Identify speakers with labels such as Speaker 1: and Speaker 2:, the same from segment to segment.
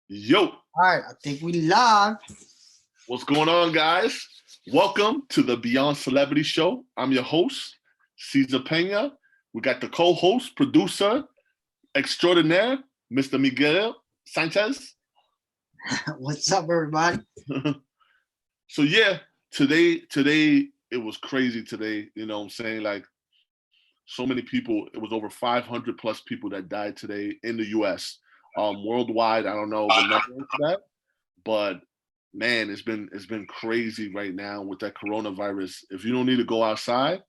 Speaker 1: Yo,
Speaker 2: All right, I think we live.
Speaker 1: what's going on, guys? Welcome to the Beyond Celebrity Show. I'm your host, Cesar Pena. We got the co-host, producer extraordinaire, Mr. Miguel Sanchez.
Speaker 2: What's up, everybody?
Speaker 1: So yeah, today it was crazy today. You know what I'm saying? Like so many people, it was over 500 plus people that died today in the US. Worldwide, I don't know the number for that, but man, it's been crazy right now with that coronavirus. If you don't need to go outside,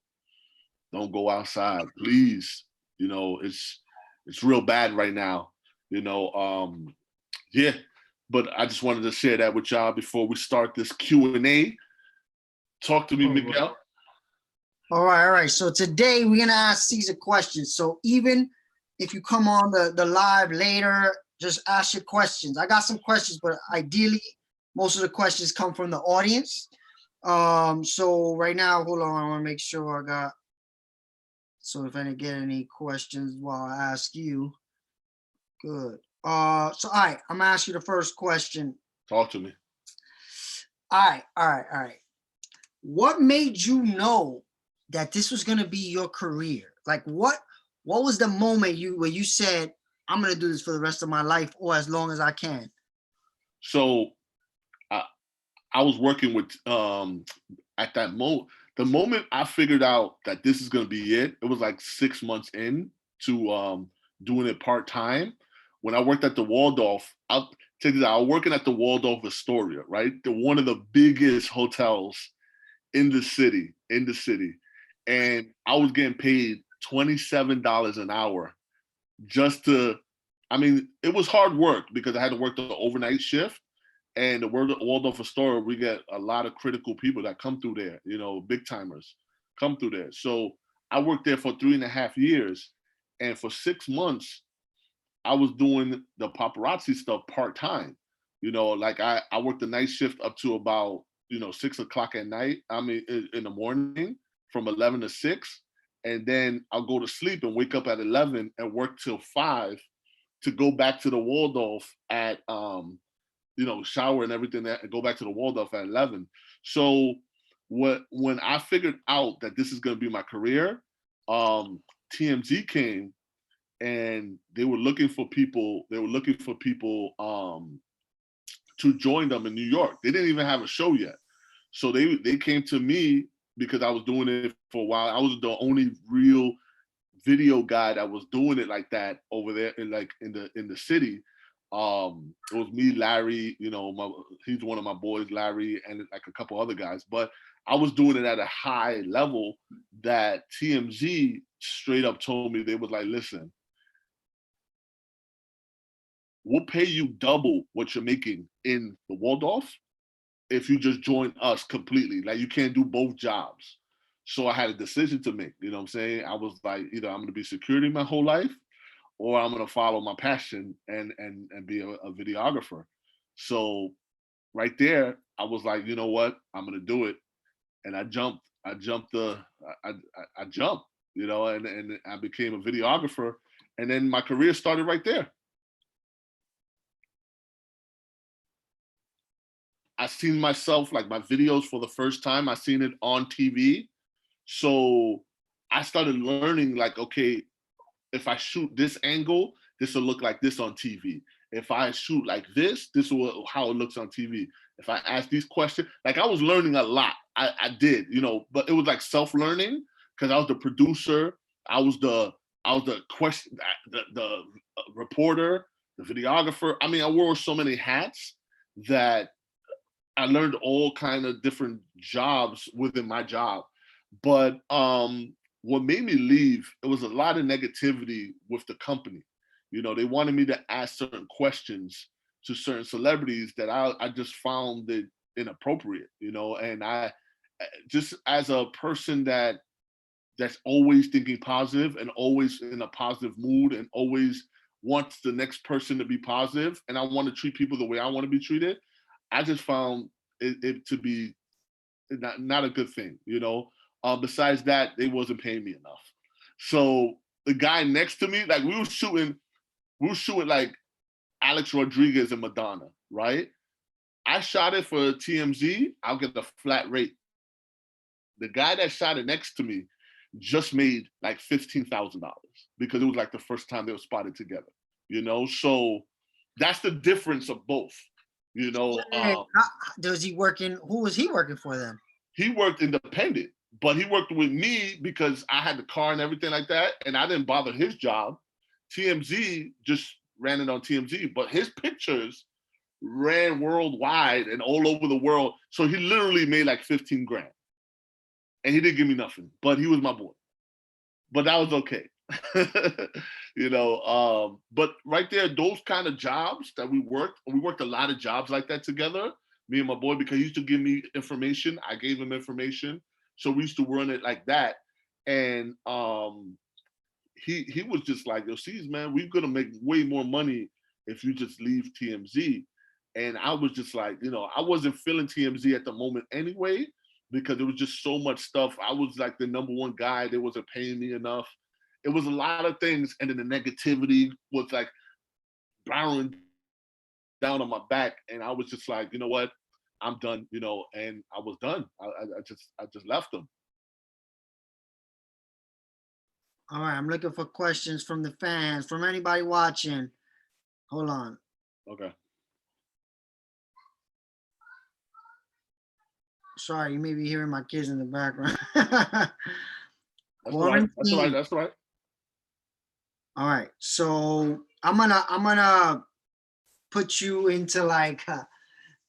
Speaker 1: don't go outside, please. You know, it's real bad right now. You know, yeah. But I just wanted to share that with y'all before we start this Q&A. Talk to me, Miguel.
Speaker 2: All right. So today we're gonna ask Cesar questions. So even if you come on the live later, just ask your questions. I got some questions, but ideally, most of the questions come from the audience. So right now, hold on, I want to make sure I got. So if I didn't get any questions while I ask you, good. So all right, I'm gonna ask you the first question.
Speaker 1: Talk to me.
Speaker 2: All right. What made you know that this was gonna be your career? Like what was the moment where you said, I'm gonna do this for the rest of my life or as long as I can?
Speaker 1: So I, I was working with at that moment. The moment I figured out that this is gonna be it, it was like 6 months in to doing it part time. When I worked at the Waldorf, I'll take this out. I was working at the Waldorf Astoria, right? The one of the biggest hotels in the city, and I was getting paid $27 an hour just to. I mean, it was hard work because I had to work the overnight shift, and the Waldorf Astoria, we get a lot of critical people that come through there. You know, big timers come through there. So I worked there for 3.5 years, and for 6 months, I was doing the paparazzi stuff part time. You know, like I worked the night shift up to about 6 o'clock at night. I mean, in the morning from 11 to 6, and then I'll go to sleep and wake up at 11 and work till 5 to go back to the Waldorf at shower and everything and go back to the Waldorf at 11. So when I figured out that this is going to be my career, TMZ came and they were looking for people. They were looking for people to join them in New York. They didn't even have a show yet, so they came to me because I was doing it for a while. I was the only real video guy that was doing it like that over there in the city. It was me, Larry. He's one of my boys, Larry, and like a couple other guys. But I was doing it at a high level that TMZ straight up told me. They was like, listen, we'll pay you double what you're making in the Waldorf if you just join us completely. Like you can't do both jobs. So I had a decision to make. You know what I'm saying? I was like, either I'm gonna be security my whole life or I'm gonna follow my passion and be a videographer. So right there, I was like, you know what? I'm gonna do it. And I jumped. I jumped, and I became a videographer. And then my career started right there. I seen myself like my videos for the first time. I seen it on TV. So I started learning like, okay, if I shoot this angle, this will look like this on TV. If I shoot like this will how it looks on TV. If I ask these questions, like I was learning a lot. I did, but it was like self-learning because I was the producer. I was the question, the reporter, the videographer. I mean, I wore so many hats that I learned all kind of different jobs within my job. But what made me leave, it was a lot of negativity with the company. They wanted me to ask certain questions to certain celebrities that I just found it inappropriate, and I just as a person that's always thinking positive and always in a positive mood and always wants the next person to be positive and I want to treat people the way I want to be treated, I just found it to be not a good thing, besides that, they wasn't paying me enough. So the guy next to me, like we were shooting like Alex Rodriguez and Madonna, right? I shot it for TMZ, I'll get the flat rate. The guy that shot it next to me just made like $15,000 because it was like the first time they were spotted together, you know? So that's the difference of both, you know?
Speaker 2: Does he working? Who was he working for then?
Speaker 1: He worked independent, but he worked with me because I had the car and everything like that, and I didn't bother his job. TMZ just ran it on TMZ, but his pictures ran worldwide and all over the world. So he literally made like 15 grand. And he didn't give me nothing, but he was my boy. But that was okay. You know, but right there, those kind of jobs that we worked a lot of jobs like that together, me and my boy, because he used to give me information. I gave him information. So we used to run it like that. And he was just like, yo, Cesar, man, we're gonna make way more money if you just leave TMZ. And I was just like, you know, I wasn't feeling TMZ at the moment anyway, because there was just so much stuff. I was like the #1 guy. They wasn't paying me enough. It was a lot of things. And then the negativity was like barreling down on my back. And I was just like, you know what? I'm done, you know, and I was done. I just left them.
Speaker 2: All right, I'm looking for questions from the fans, from anybody watching. Hold on.
Speaker 1: Okay.
Speaker 2: Sorry, you may be hearing my kids in the background.
Speaker 1: That's all right. That's all right. That's all right.
Speaker 2: All right, so I'm gonna put you into like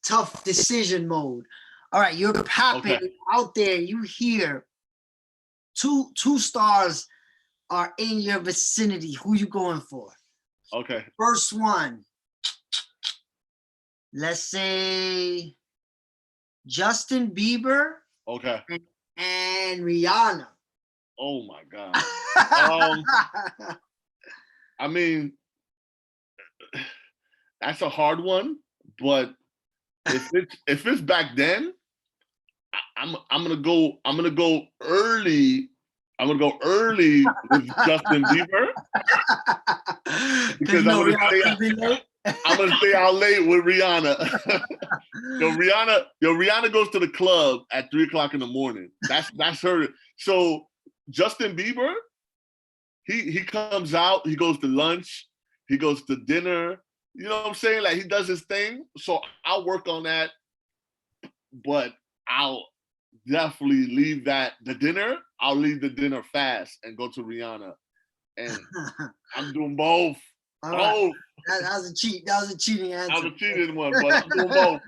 Speaker 2: tough decision mode. All right, you're popping out there. You hear two stars are in your vicinity. Who you going for?
Speaker 1: Okay.
Speaker 2: First one. Let's say Justin Bieber.
Speaker 1: Okay.
Speaker 2: And Rihanna.
Speaker 1: Oh my God. I mean, that's a hard one, but if it's back then, I'm gonna go early. I'm gonna go early with Justin Bieber because I'm gonna stay out late with Rihanna. Rihanna goes to the club at 3:00 in the morning. That's her. So Justin Bieber, he comes out, he goes to lunch, he goes to dinner. You know what I'm saying? Like, he does his thing. So I'll work on that, but I'll definitely leave the dinner. I'll leave the dinner fast and go to Rihanna. And I'm doing both.
Speaker 2: Right. That was a cheat. That was a cheating answer.
Speaker 1: I was a cheating one, but I'm doing both.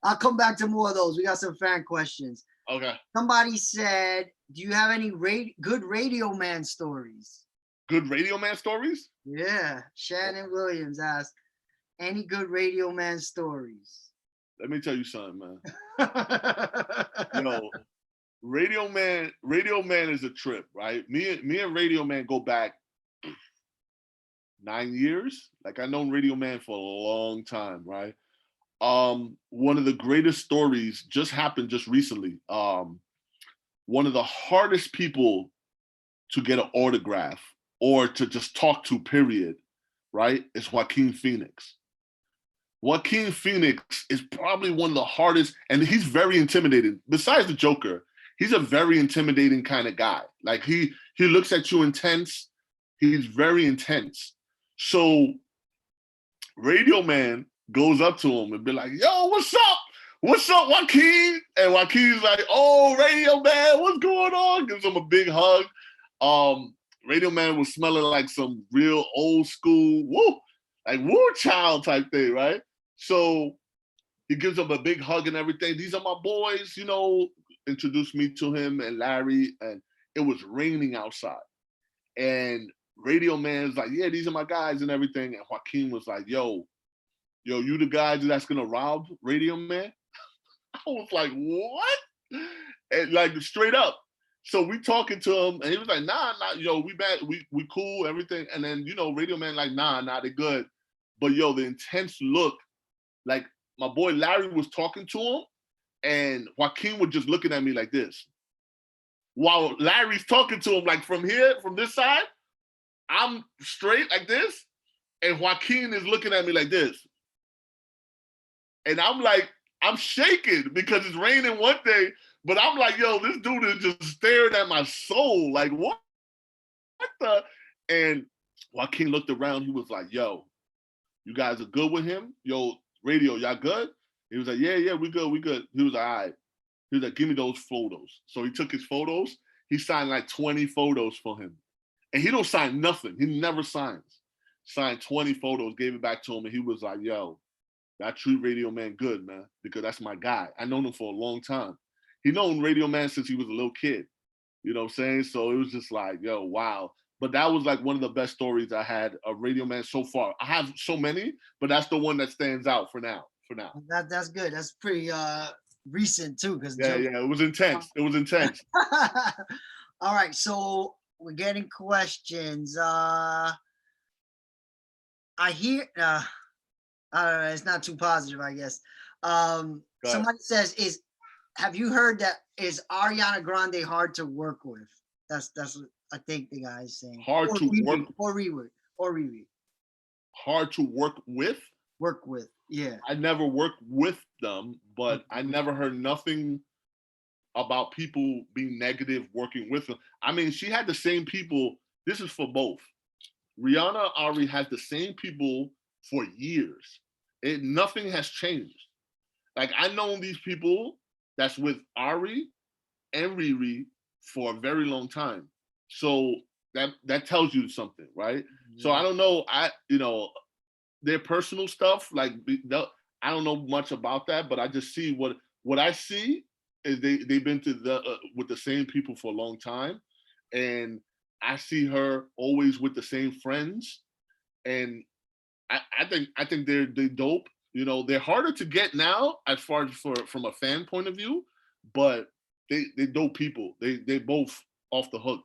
Speaker 2: I'll come back to more of those. We got some fan questions.
Speaker 1: Okay.
Speaker 2: Somebody said, do you have any good Radio Man stories?
Speaker 1: Good Radio Man stories?
Speaker 2: Yeah. Shannon Williams asked, any good Radio Man stories?
Speaker 1: Let me tell you something, man. Radio Man is a trip, right? Me and Radio Man go back 9 years. Like, I've known Radio Man for a long time, right? One of the greatest stories just happened just recently. One of the hardest people to get an autograph or to just talk to, period, right, is Joaquin Phoenix. Joaquin Phoenix is probably one of the hardest, and he's very intimidating. Besides the Joker, he's a very intimidating kind of guy. Like, he looks at you intense. He's very intense. So Radio Man goes up to him and be like, yo, what's up? What's up, Joaquin? And Joaquin's like, oh, Radio Man, what's going on? Gives him a big hug. Radio Man was smelling like some real old school, woo child type thing, right? So he gives him a big hug and everything. These are my boys, you know, introduced me to him and Larry, and it was raining outside. And Radio Man's like, yeah, these are my guys and everything. And Joaquin was like, yo, you the guys that's gonna rob Radio Man? I was like, what? And like, straight up. So we talking to him, and he was like, nah, we bad, we cool, everything. And then, Radio Man like, nah, they good. But the intense look, like, my boy Larry was talking to him, and Joaquin was just looking at me like this. While Larry's talking to him, like, from here, from this side, I'm straight like this, And Joaquin is looking at me like this. And I'm like, I'm shaking because it's raining one day, but I'm like, yo, this dude is just staring at my soul. Like, what the? And Joaquin looked around. He was like, yo, you guys are good with him? Yo, radio, y'all good? He was like, yeah, we good, we good. He was like, all right. He was like, give me those photos. So he took his photos. He signed like 20 photos for him. And he don't sign nothing. He never signs. Signed 20 photos, gave it back to him, and he was like, yo, I treat Radio Man good, man, because that's my guy. I known him for a long time. He known Radio Man since he was a little kid. You know what I'm saying? So it was just like, yo, wow. But that was like one of the best stories I had of Radio Man so far. I have so many, but that's the one that stands out for now.
Speaker 2: That's good. That's pretty recent too, because
Speaker 1: yeah, it was intense. It was intense.
Speaker 2: All right, so we're getting questions. I hear I don't know, it's not too positive, I guess. Somebody says, have you heard that is Ariana Grande hard to work with? That's what I think the guy is saying.
Speaker 1: Hard to work
Speaker 2: or Riri.
Speaker 1: Hard to work with?
Speaker 2: Work with, yeah.
Speaker 1: I never worked with them, but I never heard nothing about people being negative working with them. I mean, she had the same people. This is for both. Rihanna Ari has the same people for years. Nothing has changed. Like, I known these people that's with Ari and Riri for a very long time. So that tells you something, right? Yeah. So I don't know. Their personal stuff, like, I don't know much about that, but I just see what I see is they've been with the same people for a long time, and I see her always with the same friends, and I think they're dope. You know, they're harder to get now as far as from a fan point of view, but they dope people. They both off the hook.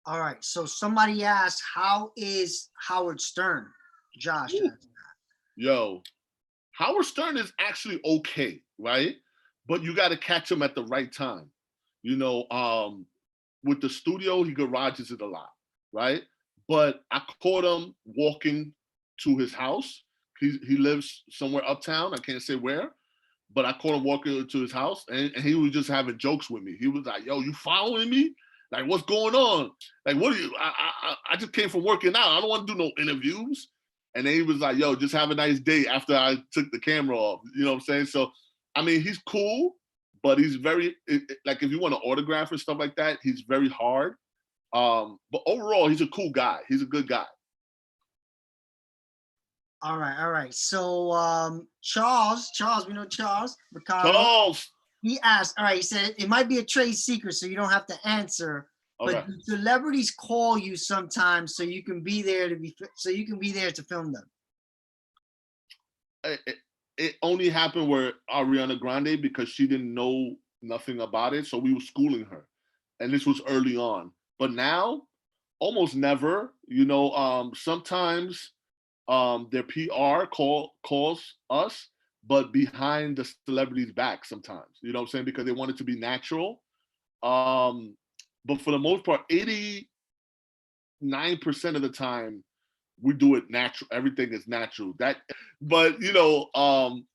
Speaker 2: All right. So somebody asked, how is Howard Stern? Josh.
Speaker 1: Yo, Howard Stern is actually okay, right? But you got to catch him at the right time. You know, with the studio, he garages it a lot, right? But I caught him walking to his house. He lives somewhere uptown. I can't say where, but I caught him walking to his house, and he was just having jokes with me. He was like, yo, you following me? Like, what's going on? Like, what are you? I just came from working out. I don't want to do no interviews. And then he was like, yo, just have a nice day after I took the camera off. You know what I'm saying? So, I mean, he's cool, but he's very, like, if you want an autograph and stuff like that, he's very hard. But overall, he's a cool guy. He's a good guy.
Speaker 2: All right. So Charles, we know Charles Ricardo.
Speaker 1: Charles.
Speaker 2: He asked, all right, he said, it might be a trade secret, so you don't have to answer. Okay. But do celebrities call you sometimes so you can be there to film them?
Speaker 1: It only happened with Ariana Grande because she didn't know nothing about it, so we were schooling her, and this was early on. But now, almost never. You know, sometimes their PR calls us, but behind the celebrity's back sometimes. You know what I'm saying? Because they want it to be natural. But for the most part, 89% of the time, we do it natural. Everything is natural. But you know,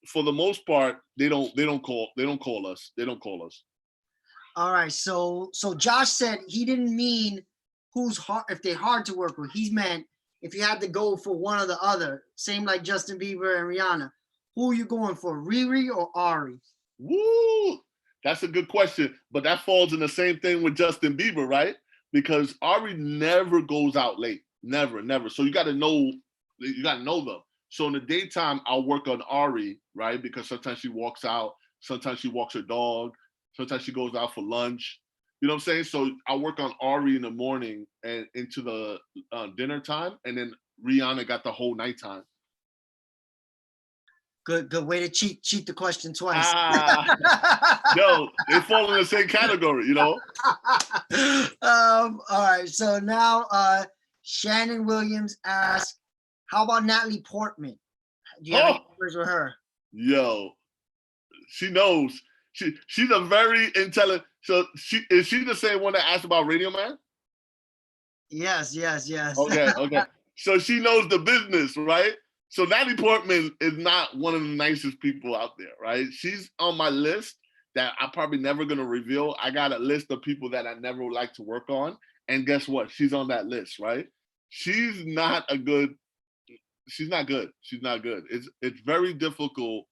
Speaker 1: for the most part, they don't call us.
Speaker 2: All right. So Josh said he didn't mean who's hard, if they're hard to work with. He meant if you had to go for one or the other, same like Justin Bieber and Rihanna. Who are you going for, Riri or Ari?
Speaker 1: Woo! That's a good question, but that falls in the same thing with Justin Bieber, right? Because Ari never goes out late, never. So you got to know them. So in the daytime, I'll work on Ari, right? Because sometimes she walks out, sometimes she walks her dog, sometimes she goes out for lunch. You know what I'm saying? So I'll work on Ari in the morning and into the dinner time, and then Rihanna got the whole nighttime.
Speaker 2: Good way to cheat the question twice.
Speaker 1: Yo, they fall in the same category, you know?
Speaker 2: All right, so now Shannon Williams asked, how about Natalie Portman? Do you have any words with her?
Speaker 1: Yo, she knows. She's a very intelligent. So is she the same one that asked about Radio Man?
Speaker 2: Yes.
Speaker 1: Okay. So she knows the business, right? So Natalie Portman is not one of the nicest people out there, right? She's on my list that I'm probably never gonna reveal. I got a list of people that I never would like to work on, and guess what? She's on that list, right? She's not a good. She's not good. She's not good. It's very difficult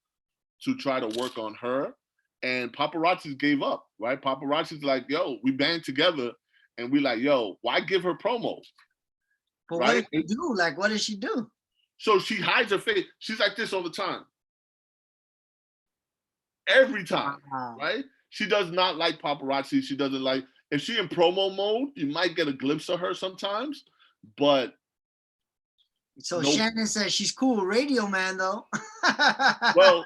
Speaker 1: to try to work on her, and paparazzis gave up, right? Paparazzis like, yo, we band together, and we like, yo, why give her promos,
Speaker 2: But
Speaker 1: right?
Speaker 2: what did she do? Like, what did she do?
Speaker 1: So she hides her face. She's like this all the time. Every time, right? She does not like paparazzi. She doesn't like, if she in promo mode, you might get a glimpse of her sometimes, but
Speaker 2: so Shannon says she's cool. Radio Man, though.
Speaker 1: Well,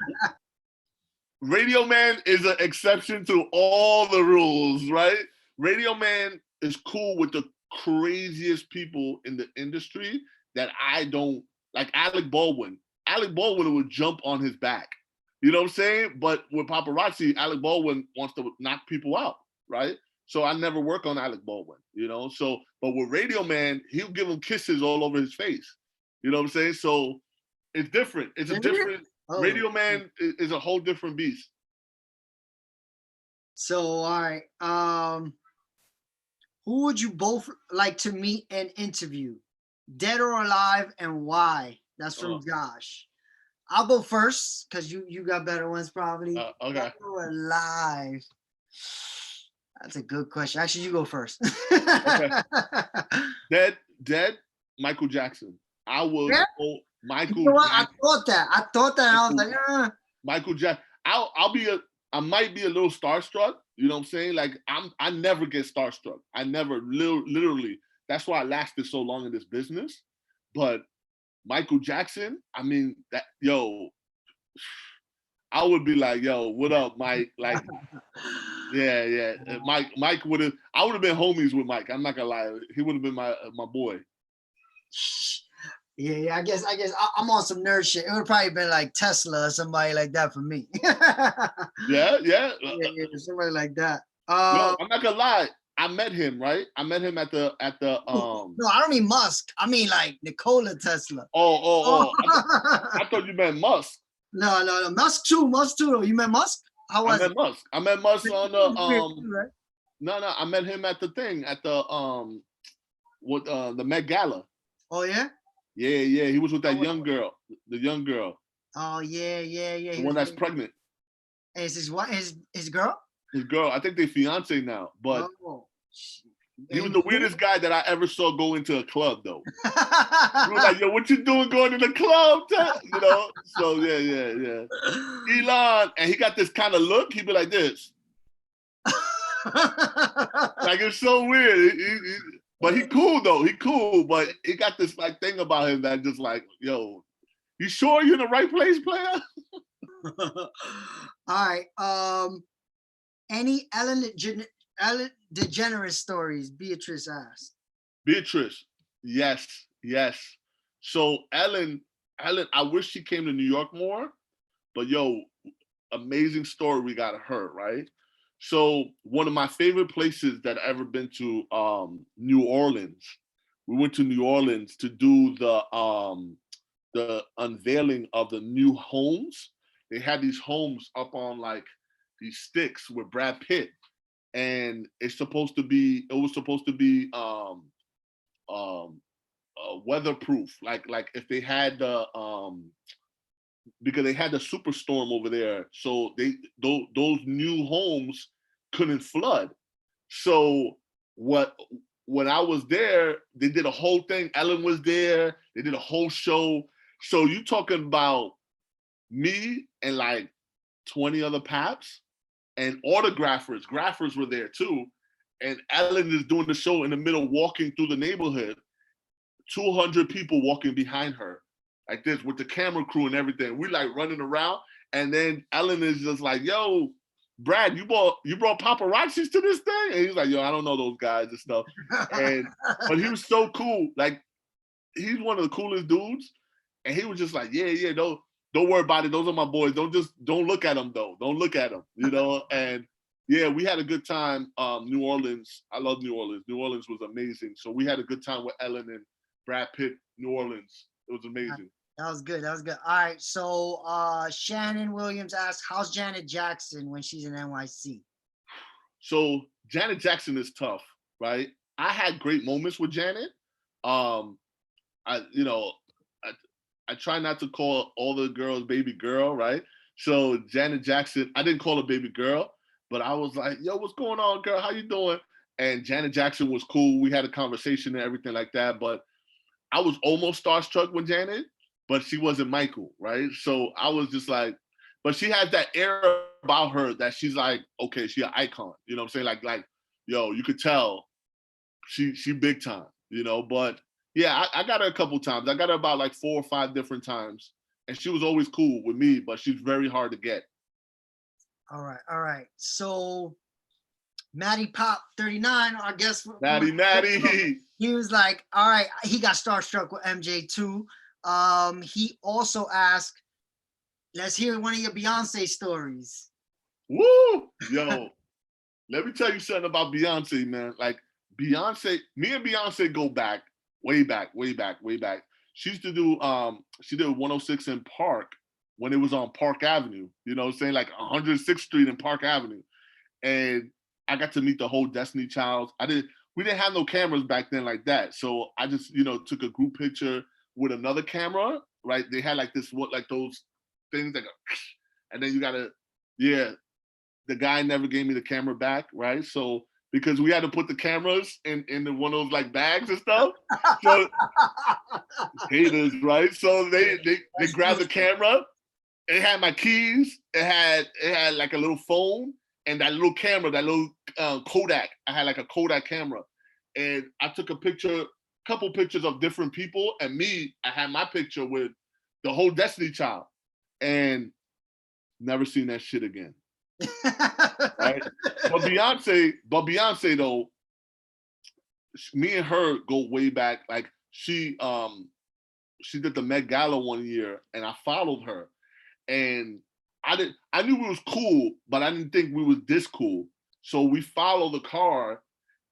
Speaker 1: Radio Man is an exception to all the rules, right? Radio Man is cool with the craziest people in the industry that I don't like. Alec Baldwin. Alec Baldwin would jump on his back. You know what I'm saying? But with paparazzi, Alec Baldwin wants to knock people out, right? So I never work on Alec Baldwin, you know? So, but with Radio Man, he'll give him kisses all over his face. You know what I'm saying? So it's different. It's a different, Radio Man is a whole different beast.
Speaker 2: So, all right. Who would you both like to meet and interview? Dead or alive, and why? That's from Josh. I'll go first because you got better ones probably.
Speaker 1: Okay.
Speaker 2: Dead or alive? That's a good question. Actually, you go first.
Speaker 1: Okay. Dead. Michael Jackson. I would go Michael.
Speaker 2: You know what?
Speaker 1: Jackson.
Speaker 2: I thought that. I was like,
Speaker 1: Michael Jackson. I might be a little starstruck. You know what I'm saying? Like I never get starstruck. I never literally. That's why I lasted so long in this business. But Michael Jackson, I mean, that, yo, I would be like, yo, what up, Mike? Like, yeah. Mike would have. I would have been homies with Mike. I'm not gonna lie. He would have been my boy.
Speaker 2: Yeah. I guess I'm on some nerd shit. It would have probably been like Tesla or somebody like that for me.
Speaker 1: Yeah.
Speaker 2: Somebody like that.
Speaker 1: Yo, I'm not gonna lie. I met him, right? I met him at the
Speaker 2: No, I don't mean Musk. I mean like Nikola Tesla.
Speaker 1: Oh. I thought you meant Musk.
Speaker 2: No. Musk too. You met Musk? How was it?
Speaker 1: I met Musk on the No, I met him at the thing, at the the Met Gala.
Speaker 2: Oh yeah?
Speaker 1: Yeah. He was with that young girl. The young girl.
Speaker 2: Oh yeah.
Speaker 1: The one that's pregnant.
Speaker 2: And is his girl?
Speaker 1: His girl. I think they fiance now, but he was the weirdest guy that I ever saw go into a club, though. He was like, yo, what you doing going to the club? You know? So, yeah. Elon, and he got this kind of look. He'd be like this. Like, it's so weird. But he cool, though. He cool, but he got this, like, thing about him that just like, yo, you sure you're in the right place, player?
Speaker 2: All right. Any Ellen DeGeneres stories? Beatrice asked.
Speaker 1: Beatrice, yes. So Ellen, I wish she came to New York more, but yo, amazing story we got her, right? So one of my favorite places that I've ever been to, New Orleans. We went to New Orleans to do the unveiling of the new homes. They had these homes up on like these sticks with Brad Pitt, and it was supposed to be weatherproof, like if they had the because they had the superstorm over there, so those new homes couldn't flood. So when I was there, they did a whole thing. Ellen was there. They did a whole show. So you talking about me and like 20 other paps and graphers were there too. And Ellen is doing the show in the middle, walking through the neighborhood, 200 people walking behind her like this with the camera crew and everything. We like running around. And then Ellen is just like, yo, Brad, you brought paparazzis to this thing? And he's like, yo, I don't know those guys and stuff. But he was so cool. Like, he's one of the coolest dudes. And he was just like, yeah, don't worry about it. Those are my boys. Don't look at them though. Don't look at them, you know? And yeah, we had a good time. New Orleans, I love New Orleans. New Orleans was amazing. So we had a good time with Ellen and Brad Pitt New Orleans. It was amazing.
Speaker 2: That was good. That was good. All right. So Shannon Williams asks, how's Janet Jackson when she's in NYC?
Speaker 1: So Janet Jackson is tough, right? I had great moments with Janet. Um, I you know, I I try not to call all the girls baby girl, right? So Janet Jackson, I didn't call her baby girl, but I was like, yo, what's going on, girl? How you doing? And Janet Jackson was cool. We had a conversation and everything like that. But I was almost starstruck with Janet, but she wasn't Michael, right? So I was just like, but she has that air about her that she's like, okay, she an icon. You know what I'm saying? Like, yo, you could tell she big time, you know. But yeah, I got her a couple times. I got her about like 4 or 5 different times, and she was always cool with me. But she's very hard to get.
Speaker 2: All right. All right. So Matty Pop 39, our guest,
Speaker 1: Maddie.
Speaker 2: he was like, all right, he got starstruck with MJ too. He also asked, let's hear one of your Beyonce stories.
Speaker 1: Woo! Yo, let me tell you something about Beyonce, man. Like Beyonce, me and Beyonce go back, way back, way back, way back. She used to do she did 106 in Park when it was on Park Avenue, you know what I'm saying? Like 106th Street and Park Avenue. And I got to meet the whole Destiny Child. We didn't have no cameras back then like that. So I just, took a group picture with another camera, right? They had like this, like those things like, and then you gotta, yeah, the guy never gave me the camera back, right? So because we had to put the cameras in one of those like bags and stuff. So haters, right? So they grabbed the camera. It had my keys. It had like a little phone and that little camera, that little Kodak. I had like a Kodak camera, and I took couple pictures of different people, and me, I had my picture with the whole Destiny Child, and never seen that shit again. Right? But Beyonce though, me and her go way back. Like she did the Met Gala one year, and I followed her, and I knew we was cool, but I didn't think we was this cool. So we followed the car,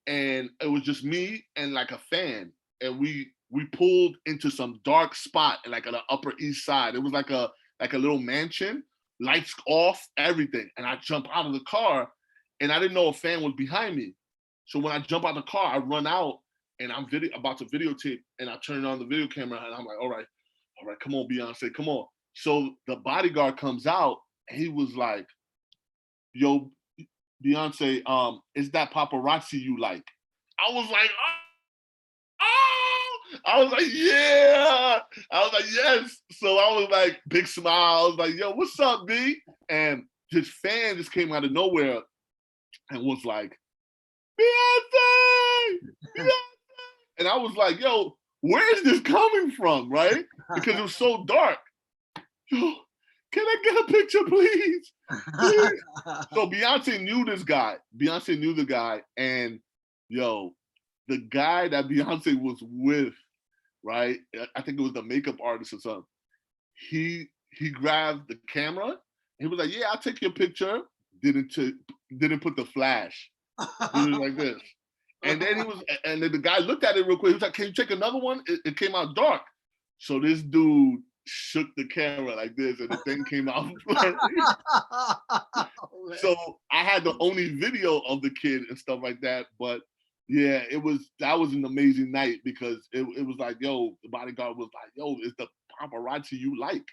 Speaker 1: and it was just me and like a fan, and we pulled into some dark spot, like on the Upper East Side. It was like a little mansion, lights off, everything. And I jump out of the car, and I didn't know a fan was behind me. So when I jump out of the car, I run out, and I'm about to videotape, and I turn on the video camera, and I'm like, all right, come on, Beyonce, come on. So the bodyguard comes out, and he was like, yo, Beyonce, is that paparazzi you like? I was like, oh! I was like, yeah. I was like, yes. So I was like, big smile. I was like, yo, what's up, B? And this fan just came out of nowhere and was like, Beyonce! Beyonce! And I was like, yo, where is this coming from, right? Because it was so dark. Yo, can I get a picture, please? Please. So Beyonce knew this guy. Beyonce knew the guy. And yo, the guy that Beyonce was with, right? I think it was the makeup artist or something. He grabbed the camera. He was like, yeah, I'll take your picture. Didn't put the flash. He was like this. And then then the guy looked at it real quick. He was like, can you take another one? It came out dark. So this dude shook the camera like this, and the thing came out. So I had the only video of the kid and stuff like that. But yeah, that was an amazing night because it was like, yo, the bodyguard was like, yo, it's the paparazzi you like.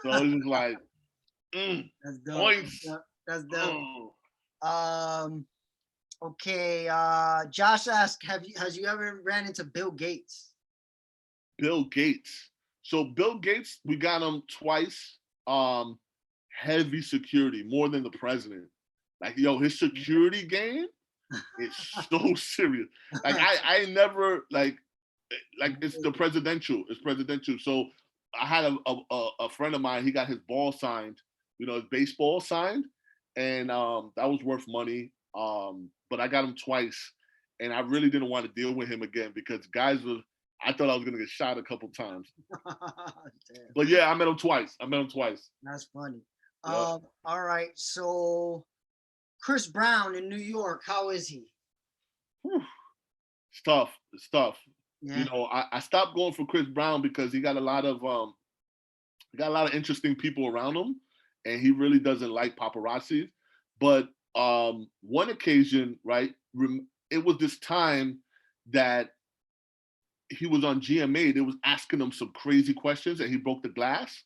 Speaker 1: So it was just like,
Speaker 2: that's dope.
Speaker 1: Points.
Speaker 2: That's dope. Okay. Josh asked, has you ever ran into Bill Gates?
Speaker 1: Bill Gates. So Bill Gates, we got him twice. Heavy security, more than the president. Like, yo, his security game is so serious. Like I never like it's the presidential. It's presidential. So I had a friend of mine. He got his ball signed. His baseball signed, and that was worth money. But I got him twice, and I really didn't want to deal with him again because guys were. I thought I was gonna get shot a couple times. But yeah, I met him twice.
Speaker 2: That's funny.
Speaker 1: Yep.
Speaker 2: All right. So Chris Brown in New York, how is he?
Speaker 1: Whew. It's tough. You know, I stopped going for Chris Brown because he got a lot of interesting people around him, and he really doesn't like paparazzi. But one occasion, right, it was this time that he was on GMA. They was asking him some crazy questions, and he broke the glass.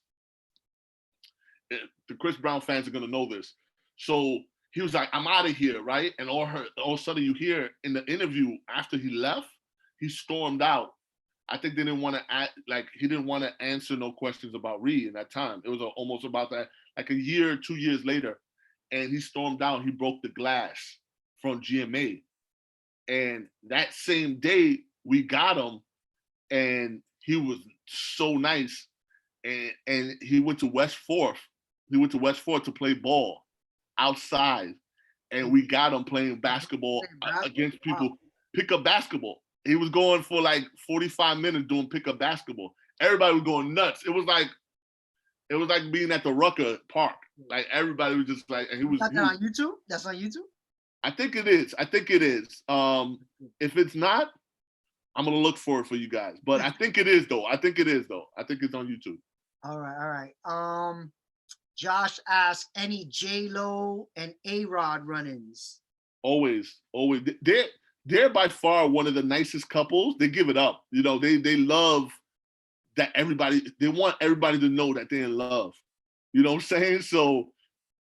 Speaker 1: The Chris Brown fans are gonna know this. So he was like, "I'm out of here," right? And all of a sudden, you hear in the interview after he left, he stormed out. I think they didn't want to he didn't want to answer no questions about Reed in that time. It was almost about that, like a year, 2 years later, and he stormed out. He broke the glass from GMA, and that same day we got him, and he was so nice, and he went to West Fourth. He went to West Fourth to play ball outside, and we got him playing basketball against people, pickup basketball. He was going for like 45 minutes doing pickup basketball. Everybody was going nuts. It was like being at the Rucker Park. Like everybody was just like, and he was.
Speaker 2: Is that on YouTube? That's on YouTube?
Speaker 1: I think it is. If it's not, I'm gonna look for it for you guys. But I think it is though. I think it's on YouTube.
Speaker 2: All right. Josh asked, any J-Lo and A-Rod run-ins?
Speaker 1: Always. They're by far one of the nicest couples. They give it up. You know, they love that they want everybody to know that they're in love. You know what I'm saying? So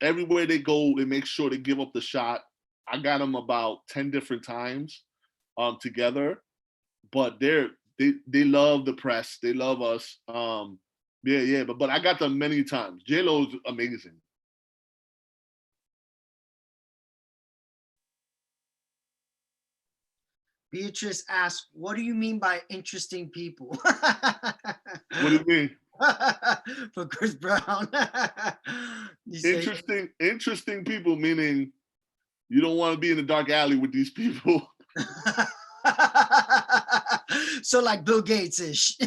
Speaker 1: everywhere they go, they make sure they give up the shot. I got them about 10 different times together, but they love the press. They love us. But I got them many times. J-Lo's amazing.
Speaker 2: Beatrice asked, what do you mean by interesting people?
Speaker 1: What do you mean?
Speaker 2: For Chris Brown.
Speaker 1: Interesting people, meaning you don't want to be in the dark alley with these people.
Speaker 2: So like Bill Gates-ish.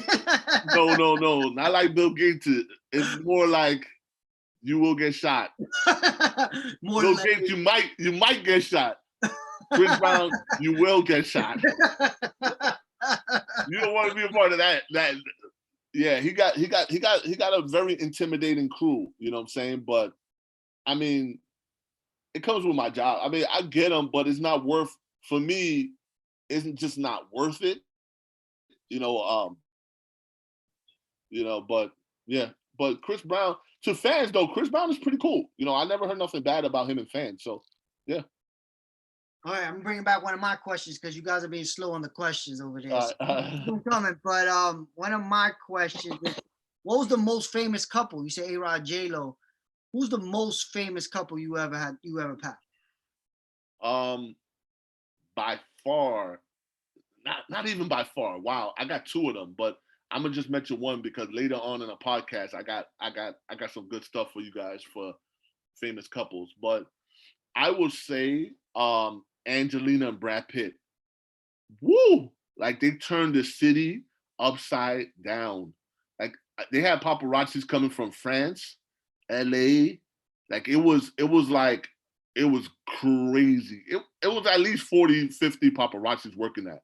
Speaker 1: No, not like Bill Gates. It's more like you will get shot. Bill Gates, you might get shot. Chris Brown, you will get shot. You don't want to be a part of that. Yeah, he got a very intimidating crew. You know what I'm saying? But I mean, it comes with my job. I mean, I get them, but it's not worth for me. Isn't just not worth it. But yeah. But Chris Brown, to fans though, Chris Brown is pretty cool. You know, I never heard nothing bad about him in fans. So yeah.
Speaker 2: All right, I'm bringing back one of my questions because you guys are being slow on the questions over there. Coming, but one of my questions is, what was the most famous couple? You say A-Rod, J-Lo. Who's the most famous couple you ever passed?
Speaker 1: By far, not even by far. Wow, I got two of them, but I'm gonna just mention one because later on in the podcast, I got some good stuff for you guys for famous couples. But I would say Angelina and Brad Pitt. Woo! Like they turned the city upside down. Like they had paparazzis coming from France, LA. Like it was crazy. It was at least 40, 50 paparazzis working that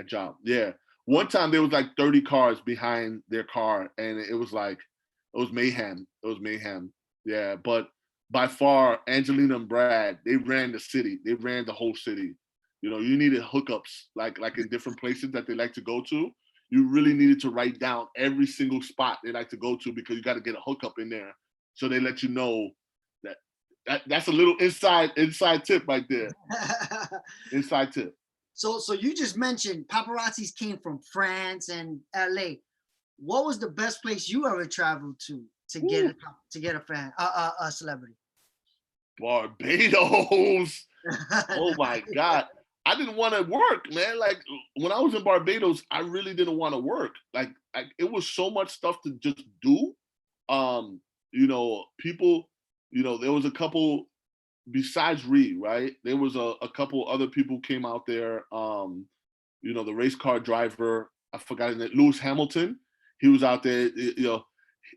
Speaker 1: job. Yeah. One time there was like 30 cars behind their car, and it was mayhem. It was mayhem. Yeah, but by far, Angelina and Brad, they ran the city. They ran the whole city. You know, you needed hookups, like in different places that they like to go to. You really needed to write down every single spot they like to go to because you got to get a hookup in there. So they let you know that's a little inside tip right there. Inside tip.
Speaker 2: So you just mentioned paparazzis came from France and LA. What was the best place you ever traveled to get a fan, a celebrity?
Speaker 1: Barbados. Oh my God. I didn't want to work, man. Like when I was in Barbados, I really didn't want to work. Like it was so much stuff to just do. People, there was a couple besides Reed, right? There was a couple other people came out there. The race car driver, I forgot his name, Lewis Hamilton. He was out there,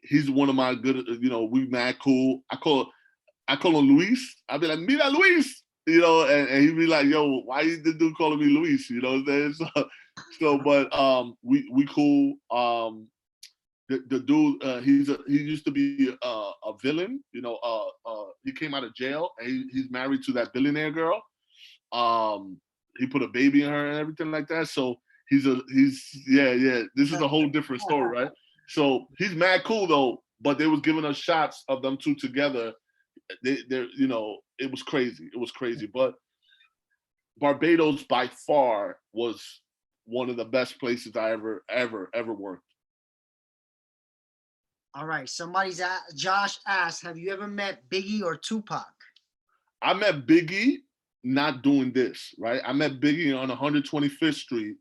Speaker 1: he's one of my good, we mad cool. I call him Luis. I'd be like, Mira Luis, and he'd be like, yo, why is this dude calling me Luis? You know what I'm saying? So, but we cool. The dude, he used to be a villain. You know, he came out of jail and he's married to that billionaire girl. He put a baby in her and everything like that. So he's yeah. This is a whole different story, right? So he's mad cool though. But they was giving us shots of them two together. They're you know, it was crazy. It was crazy. But Barbados by far was one of the best places I ever worked.
Speaker 2: All right. Josh asked, have you ever met Biggie or Tupac?
Speaker 1: I met Biggie not doing this, right? I met Biggie on 125th Street.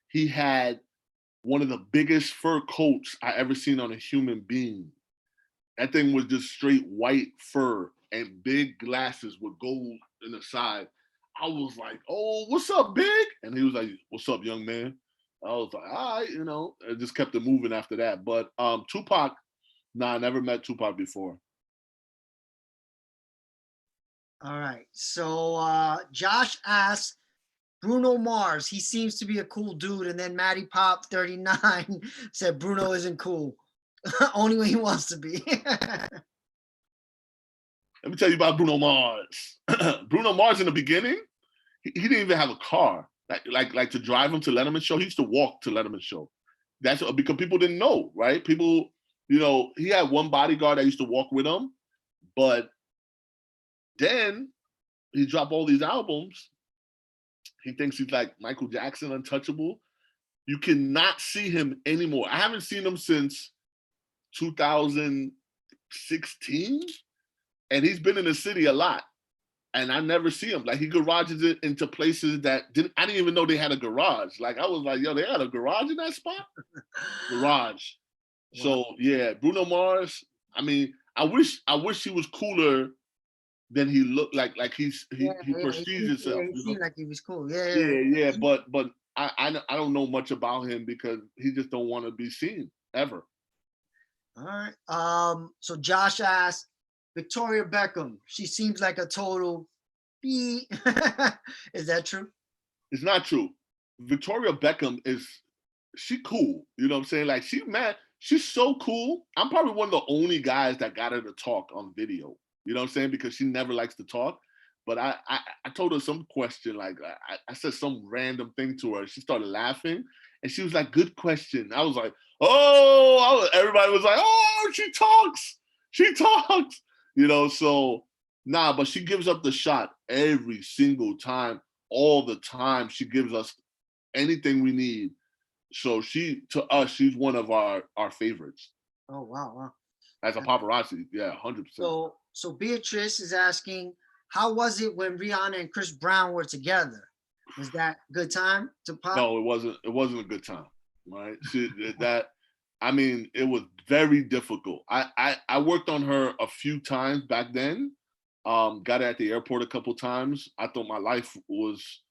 Speaker 1: He had one of the biggest fur coats I ever seen on a human being. That thing was just straight white fur and big glasses with gold in the side. I was like, "Oh, what's up, Big?" And he was like, "What's up, young man?" I was like, "All right," you know. I just kept it moving after that. But Tupac, nah, I never met Tupac before.
Speaker 2: All right. So Josh asked Bruno Mars. He seems to be a cool dude. And then Matty Pop 39 said Bruno isn't cool. Only when he wants to be.
Speaker 1: Let me tell you about Bruno Mars. Bruno Mars in the beginning, he didn't even have a car. Like to drive him to Letterman show. He used to walk to Letterman show. That's because people didn't know, right? People, you know, he had one bodyguard that used to walk with him, but then he dropped all these albums. He thinks he's like Michael Jackson, untouchable. You cannot see him anymore. I haven't seen him since 2016, and he's been in the city a lot. And I never see him. Like he garages it into places that I didn't even know they had a garage. Like I was like, yo, they had a garage in that spot? Garage. Wow. So yeah, Bruno Mars. I mean, I wish he was cooler than he looked like. Like he perceives himself.
Speaker 2: He seemed like he was cool.
Speaker 1: Yeah. But I don't know much about him because he just don't want to be seen ever.
Speaker 2: All right. So Josh asked, Victoria Beckham, she seems like a total B. Is that true?
Speaker 1: It's not true. Victoria Beckham she cool. You know what I'm saying? Like she's so cool. I'm probably one of the only guys that got her to talk on video. You know what I'm saying? Because she never likes to talk. But I told her some question, like I said some random thing to her. She started laughing and she was like, good question. I was like, oh, everybody was like, oh, she talks. She talks. You know, so nah, but she gives up the shot every single time, all the time. She gives us anything we need. So to us, she's one of our favorites.
Speaker 2: Oh wow.
Speaker 1: As a paparazzi, yeah, 100%.
Speaker 2: So Beatrice is asking, how was it when Rihanna and Chris Brown were together? Was that a good time to pop?
Speaker 1: No, it wasn't. It wasn't a good time, right? I mean, it was very difficult. I worked on her a few times back then. Got her at the airport a couple times. I thought my life was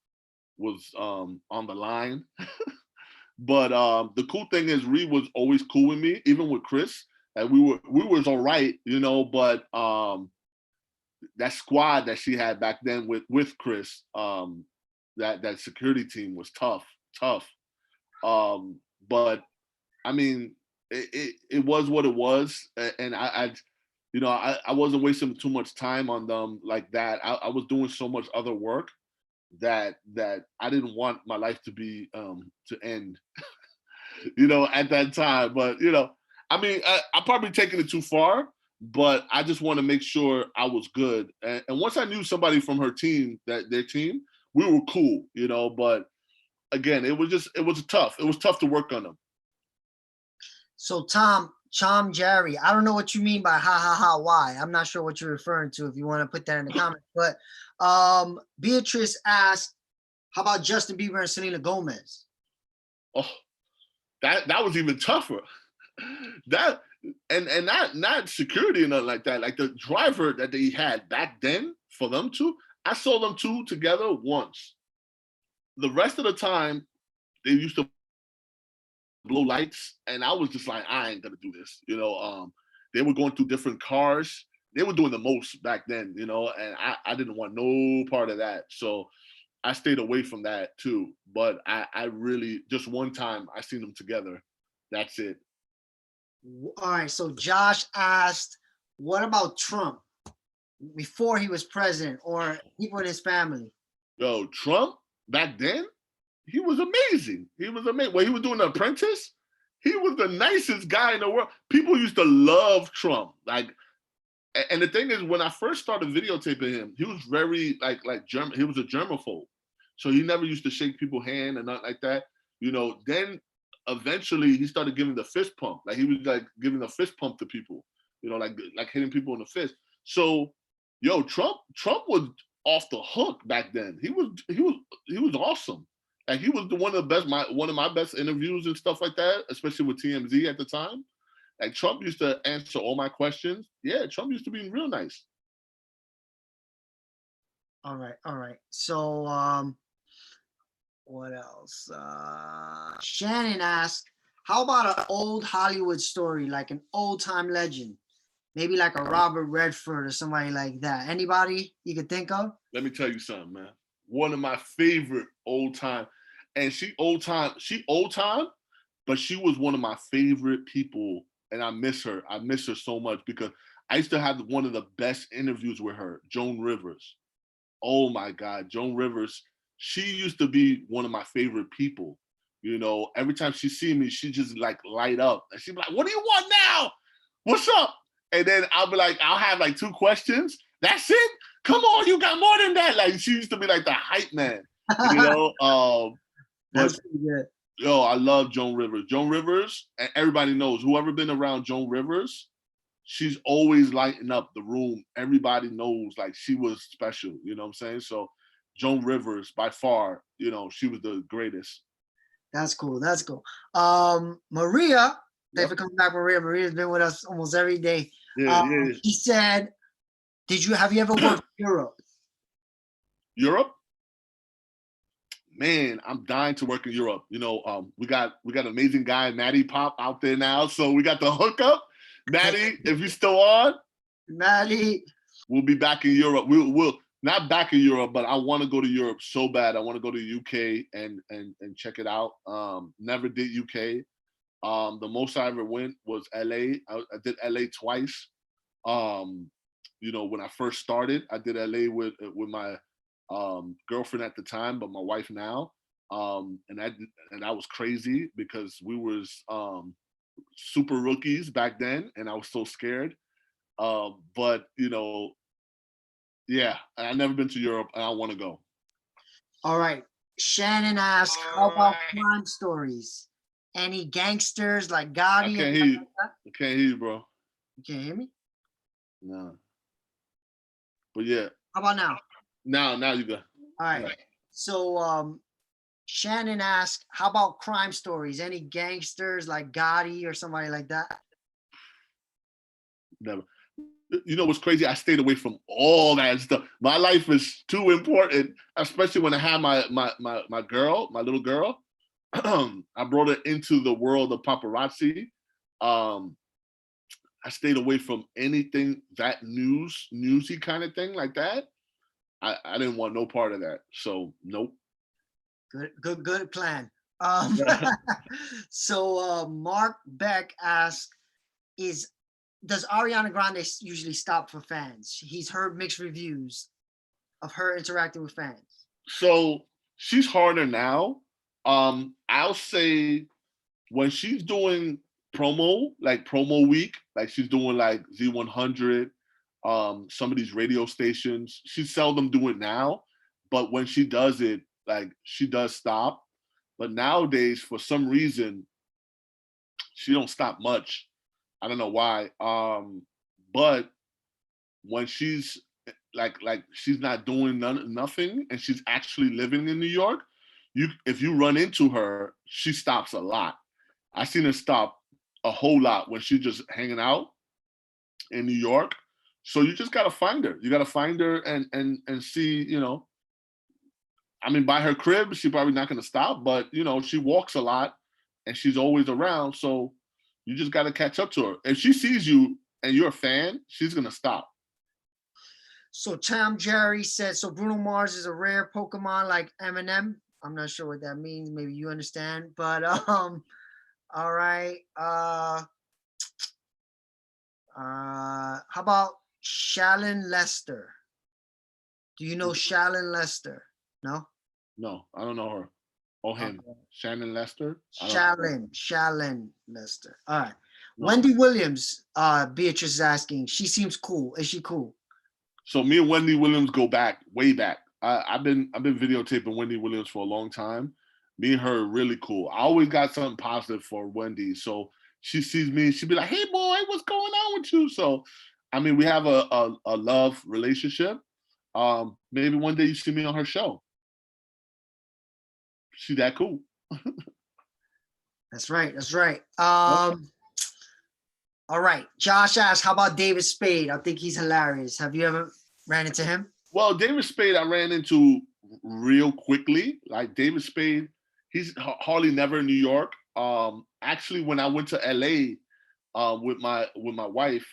Speaker 1: on the line. But the cool thing is, Ree was always cool with me, even with Chris. And we was all right, you know. But that squad that she had back then with Chris, that security team was tough. But I mean, it was what it was, and I wasn't wasting too much time on them like that. I was doing so much other work that I didn't want my life to be to end, you know, at that time. But you know, I mean, I'm probably taking it too far, but I just want to make sure I was good. And once I knew somebody from her team, their team, we were cool, you know. But again, it was tough. It was tough to work on them.
Speaker 2: So Chom Jerry, I don't know what you mean by why. I'm not sure what you're referring to if you want to put that in the comments. But Beatrice asked, how about Justin Bieber and Selena Gomez?
Speaker 1: Oh, that was even tougher. That and not security and nothing like that. Like the driver that they had back then for them two, I saw them two together once. The rest of the time, they used to blow lights, and I was just like, I ain't gonna do this, you know. They were going through different cars. They were doing the most back then, you know, and I didn't want no part of that. So I stayed away from that too. But I really just one time I seen them together. That's it.
Speaker 2: All right. So Josh asked, what about Trump before he was president or people in his family?
Speaker 1: Yo, Trump back then, he was amazing. He was amazing. When he was doing The Apprentice, he was the nicest guy in the world. People used to love Trump. Like, and the thing is, when I first started videotaping him, he was very like German. He was a germaphobe, so he never used to shake people's hand and nothing like that. You know. Then eventually he started giving the fist pump. Like he was like giving a fist pump to people. You know, like hitting people in the fist. So, yo, Trump was off the hook back then. He was awesome. Like he was one of the best, one of my best interviews and stuff like that, especially with TMZ at the time. Like Trump used to answer all my questions. Yeah, Trump used to be real nice.
Speaker 2: All right, all right. So what else? Shannon asked, how about an old Hollywood story, like an old time legend? Maybe like a Robert Redford or somebody like that. Anybody you could think of?
Speaker 1: Let me tell you something, man. One of my favorite old time, and she old time, but she was one of my favorite people, and I miss her. I miss her so much because I used to have one of the best interviews with her, Joan Rivers. Oh my God, Joan Rivers. She used to be one of my favorite people. You know, every time she see me, she just like light up, and she'd be like, "What do you want now? What's up?" And then I'll be like, I'll have like 2 questions. That's it. Come on, you got more than that. Like she used to be like the hype man, you know. But
Speaker 2: That's pretty good.
Speaker 1: yo, I love Joan Rivers. Joan Rivers, and everybody knows whoever been around Joan Rivers, she's always lighting up the room. Everybody knows like she was special. You know what I'm saying? So Joan Rivers, by far, you know, she was the greatest.
Speaker 2: That's cool. That's cool. Maria, thanks for coming back, Maria. Maria's been with us almost every day.
Speaker 1: Yeah.
Speaker 2: She said, have you ever worked in Europe?
Speaker 1: Europe? Man, I'm dying to work in Europe. You know, we got an amazing guy, Maddie Pop, out there now. So we got the hookup. Maddie, if you're still on,
Speaker 2: Maddie,
Speaker 1: we'll be back in Europe. We'll not back in Europe, but I want to go to Europe so bad. I want to go to UK and check it out. Never did UK. The most I ever went was LA. I did LA twice. You know, when I first started, I did LA with my girlfriend at the time, but my wife now. And that was crazy because we was super rookies back then, and I was so scared. But you know, yeah, I've never been to Europe, and I want to go.
Speaker 2: all right. Shannon asked, how about crime stories? Any gangsters like
Speaker 1: I
Speaker 2: Gotti?
Speaker 1: can't hear you. I can't hear you, bro.
Speaker 2: You can't hear me?
Speaker 1: No. But yeah.
Speaker 2: How about now?
Speaker 1: Now you go.
Speaker 2: All right. So Shannon asked, how about crime stories? Any gangsters like Gotti or somebody like that?
Speaker 1: Never. You know what's crazy? I stayed away from all that stuff. My life is too important, especially when I had my girl, my little girl. I brought her into the world of paparazzi. I stayed away from anything that newsy kind of thing like that. I didn't want no part of that. So nope.
Speaker 2: Good plan. So Mark Beck asked, does Ariana Grande usually stop for fans? He's heard mixed reviews of her interacting with fans.
Speaker 1: So she's harder now. I'll say when she's doing promo week, like she's doing like Z100, some of these radio stations, she seldom do it now. But when she does it, like she does stop. But nowadays, for some reason, she don't stop much. I don't know why. But when she's like she's not doing nothing and she's actually living in New York, if you run into her, she stops a lot. I seen her stop a whole lot when she's just hanging out in New York. So you just gotta find her. You gotta find her and see, you know. I mean, by her crib, she's probably not gonna stop, but you know, she walks a lot and she's always around. So you just gotta catch up to her. If she sees you and you're a fan, she's gonna stop.
Speaker 2: So Tom Jerry said, so Bruno Mars is a rare Pokemon like Eminem. I'm not sure what that means. Maybe you understand. But all right. How about Shallon Lester? Do you know Shallon Lester? No?
Speaker 1: No, I don't know her. Oh, him.
Speaker 2: Okay.
Speaker 1: Shannon Lester?
Speaker 2: Shallon Lester. All right.
Speaker 1: No.
Speaker 2: Wendy Williams, Beatrice is asking, she seems cool. Is she cool?
Speaker 1: So me and Wendy Williams go back, way back. I've been videotaping Wendy Williams for a long time. Me and her are really cool. I always got something positive for Wendy. So she sees me, she'd be like, "Hey boy, what's going on with you?" So I mean, we have a love relationship. Maybe one day you see me on her show. She that cool.
Speaker 2: That's right. That's right. All right. Josh asked, how about David Spade? I think he's hilarious. Have you ever ran into him?
Speaker 1: Well, David Spade, I ran into real quickly. Like David Spade, he's hardly never in New York. Actually, when I went to LA with my wife,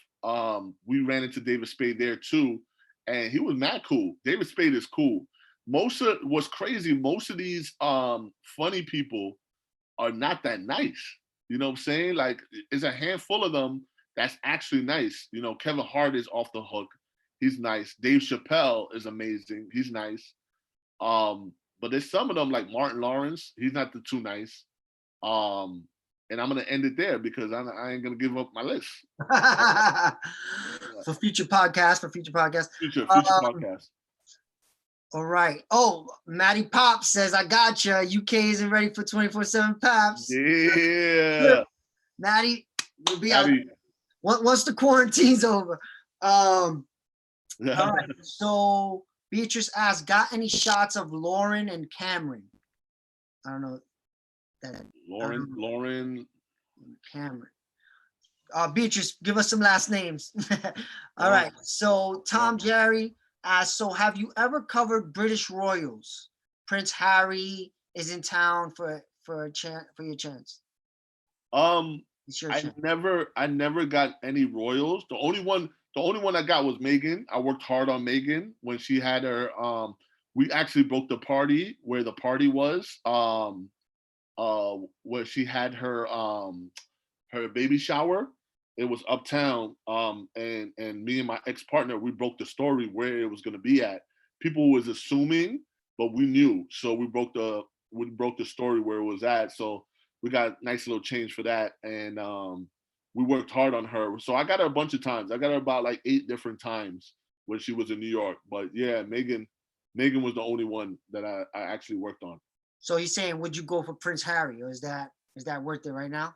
Speaker 1: we ran into David Spade there too, and he was mad cool. David Spade is cool. Most of what's crazy, most of these funny people are not that nice. You know what I'm saying? Like, it's a handful of them that's actually nice. You know, Kevin Hart is off the hook. He's nice. Dave Chappelle is amazing. He's nice. But there's some of them like Martin Lawrence. He's not too nice. And I'm gonna end it there because I ain't gonna give up my list.
Speaker 2: For future podcasts.
Speaker 1: Future podcast.
Speaker 2: All right. Oh, Matty Pop says, I gotcha. UK isn't ready for 24/7 Paps.
Speaker 1: Yeah.
Speaker 2: Matty, we'll be out once the quarantine's over. All right. So Beatrice asked, got any shots of Lauren and Cameron? I don't know.
Speaker 1: Lauren.
Speaker 2: Cameron. Beatrice, give us some last names. All right. So Tom Jerry asked, so have you ever covered British royals? Prince Harry is in town for your chance.
Speaker 1: I never got any royals. The only one I got was Meghan. I worked hard on Meghan when she had her. We actually broke the party where the party was. Where she had her baby shower. It was uptown. And me and my ex-partner, we broke the story where it was gonna be at. People was assuming, but we knew. So we broke the story where it was at. So we got nice little change for that. And we worked hard on her. So I got her a bunch of times. I got her about like 8 different times when she was in New York. But yeah, Meghan was the only one that I actually worked on.
Speaker 2: So he's saying, would you go for Prince Harry, or is that worth it right now?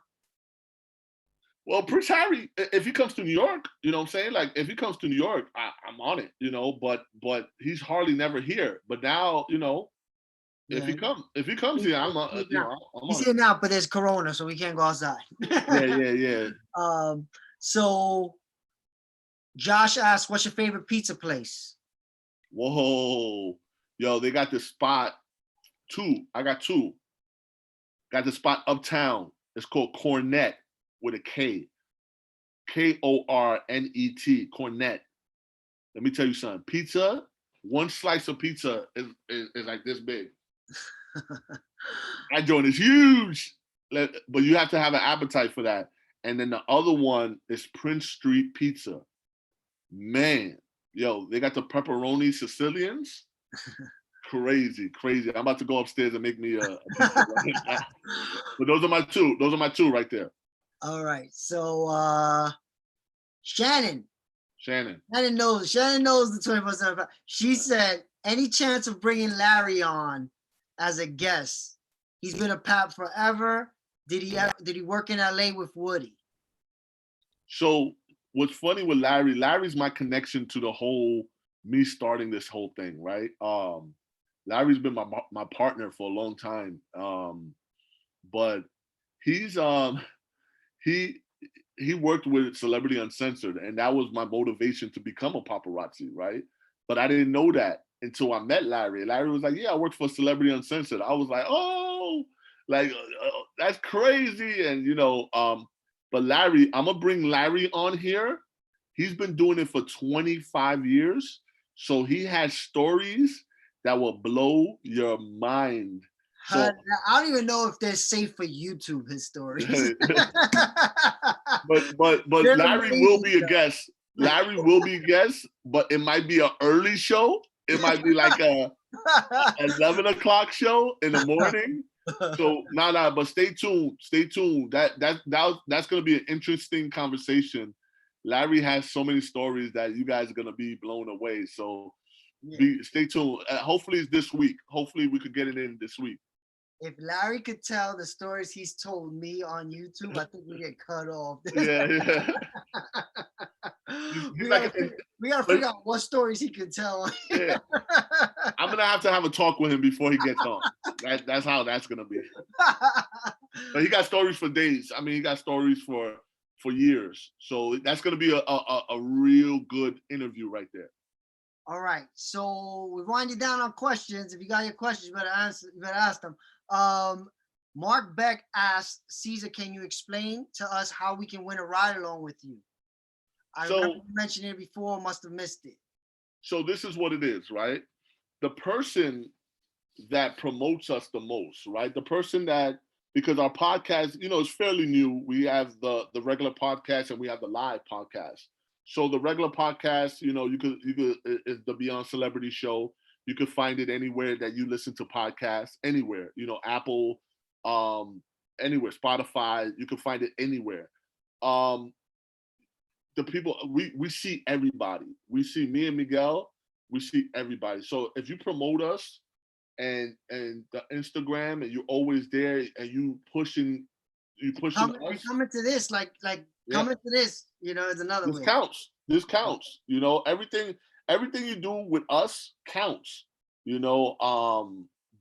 Speaker 1: Well, Prince Harry, if he comes to New York, you know what I'm saying? Like, if he comes to New York, I'm on it, you know, but he's hardly never here. But now, you know, if he comes here, I'm on
Speaker 2: He's here now, but there's Corona, so we can't go outside.
Speaker 1: Yeah.
Speaker 2: So Josh asked, what's your favorite pizza place?
Speaker 1: Whoa. Yo, they got this spot. 2. I got 2. Got the spot uptown. It's called Cornet with a K. Kornet. Cornet. Let me tell you something. Pizza, one slice of pizza is like this big. That joint is huge. But you have to have an appetite for that. And then the other one is Prince Street Pizza. Man, yo, they got the pepperoni Sicilians. Crazy. I'm about to go upstairs and make me a pizza. But those are my 2. Those are my 2 right there.
Speaker 2: All right. So Shannon knows the 24/7. She said, any chance of bringing Larry on as a guest? He's been a Pap forever. Did he work in LA with Woody?
Speaker 1: So what's funny with Larry's my connection to the whole me starting this whole thing, right? Larry's been my partner for a long time. But he's he worked with Celebrity Uncensored, and that was my motivation to become a paparazzi, right? But I didn't know that until I met Larry. Larry was like, yeah, I worked for Celebrity Uncensored. I was like, oh, like that's crazy. And you know, but Larry, I'm gonna bring Larry on here. He's been doing it for 25 years. So he has stories that will blow your mind. So,
Speaker 2: I don't even know if they're safe for YouTube, his stories.
Speaker 1: but
Speaker 2: They're
Speaker 1: Larry will
Speaker 2: amazing,
Speaker 1: be a guest. Larry will be a guest, but it might be an early show. It might be like a 11 o'clock show in the morning. So but stay tuned. Stay tuned. That's gonna be an interesting conversation. Larry has so many stories that you guys are gonna be blown away. So stay tuned. Hopefully it's this week. Hopefully we could get it in this week.
Speaker 2: If Larry could tell the stories he's told me on YouTube, I think we get cut off.
Speaker 1: Yeah.
Speaker 2: We gotta figure out what stories he could tell.
Speaker 1: Yeah. I'm gonna have to have a talk with him before he gets on. That's how that's gonna be. But he got stories for days. I mean, he got stories for years. So that's gonna be a real good interview right there.
Speaker 2: All right. So we're winding down on questions. If you got your questions, you better ask them. Mark Beck asked, Cesar, can you explain to us how we can win a ride along with you? I remember you mentioned it before, must have missed it.
Speaker 1: So this is what it is, right? The person that promotes us the most, right? The person that, because our podcast, is fairly new. We have the regular podcast and we have the live podcast. So the regular podcast, you could it's the Beyond Celebrity Show. You could find it anywhere that you listen to podcasts, anywhere, Apple, anywhere, Spotify, you can find it anywhere. The people, we see everybody. We see me and Miguel, we see everybody. So if you promote us and the Instagram and you're always there and you pushing us.
Speaker 2: Coming to this, like coming to this, is another way.
Speaker 1: This counts. Everything you do with us counts.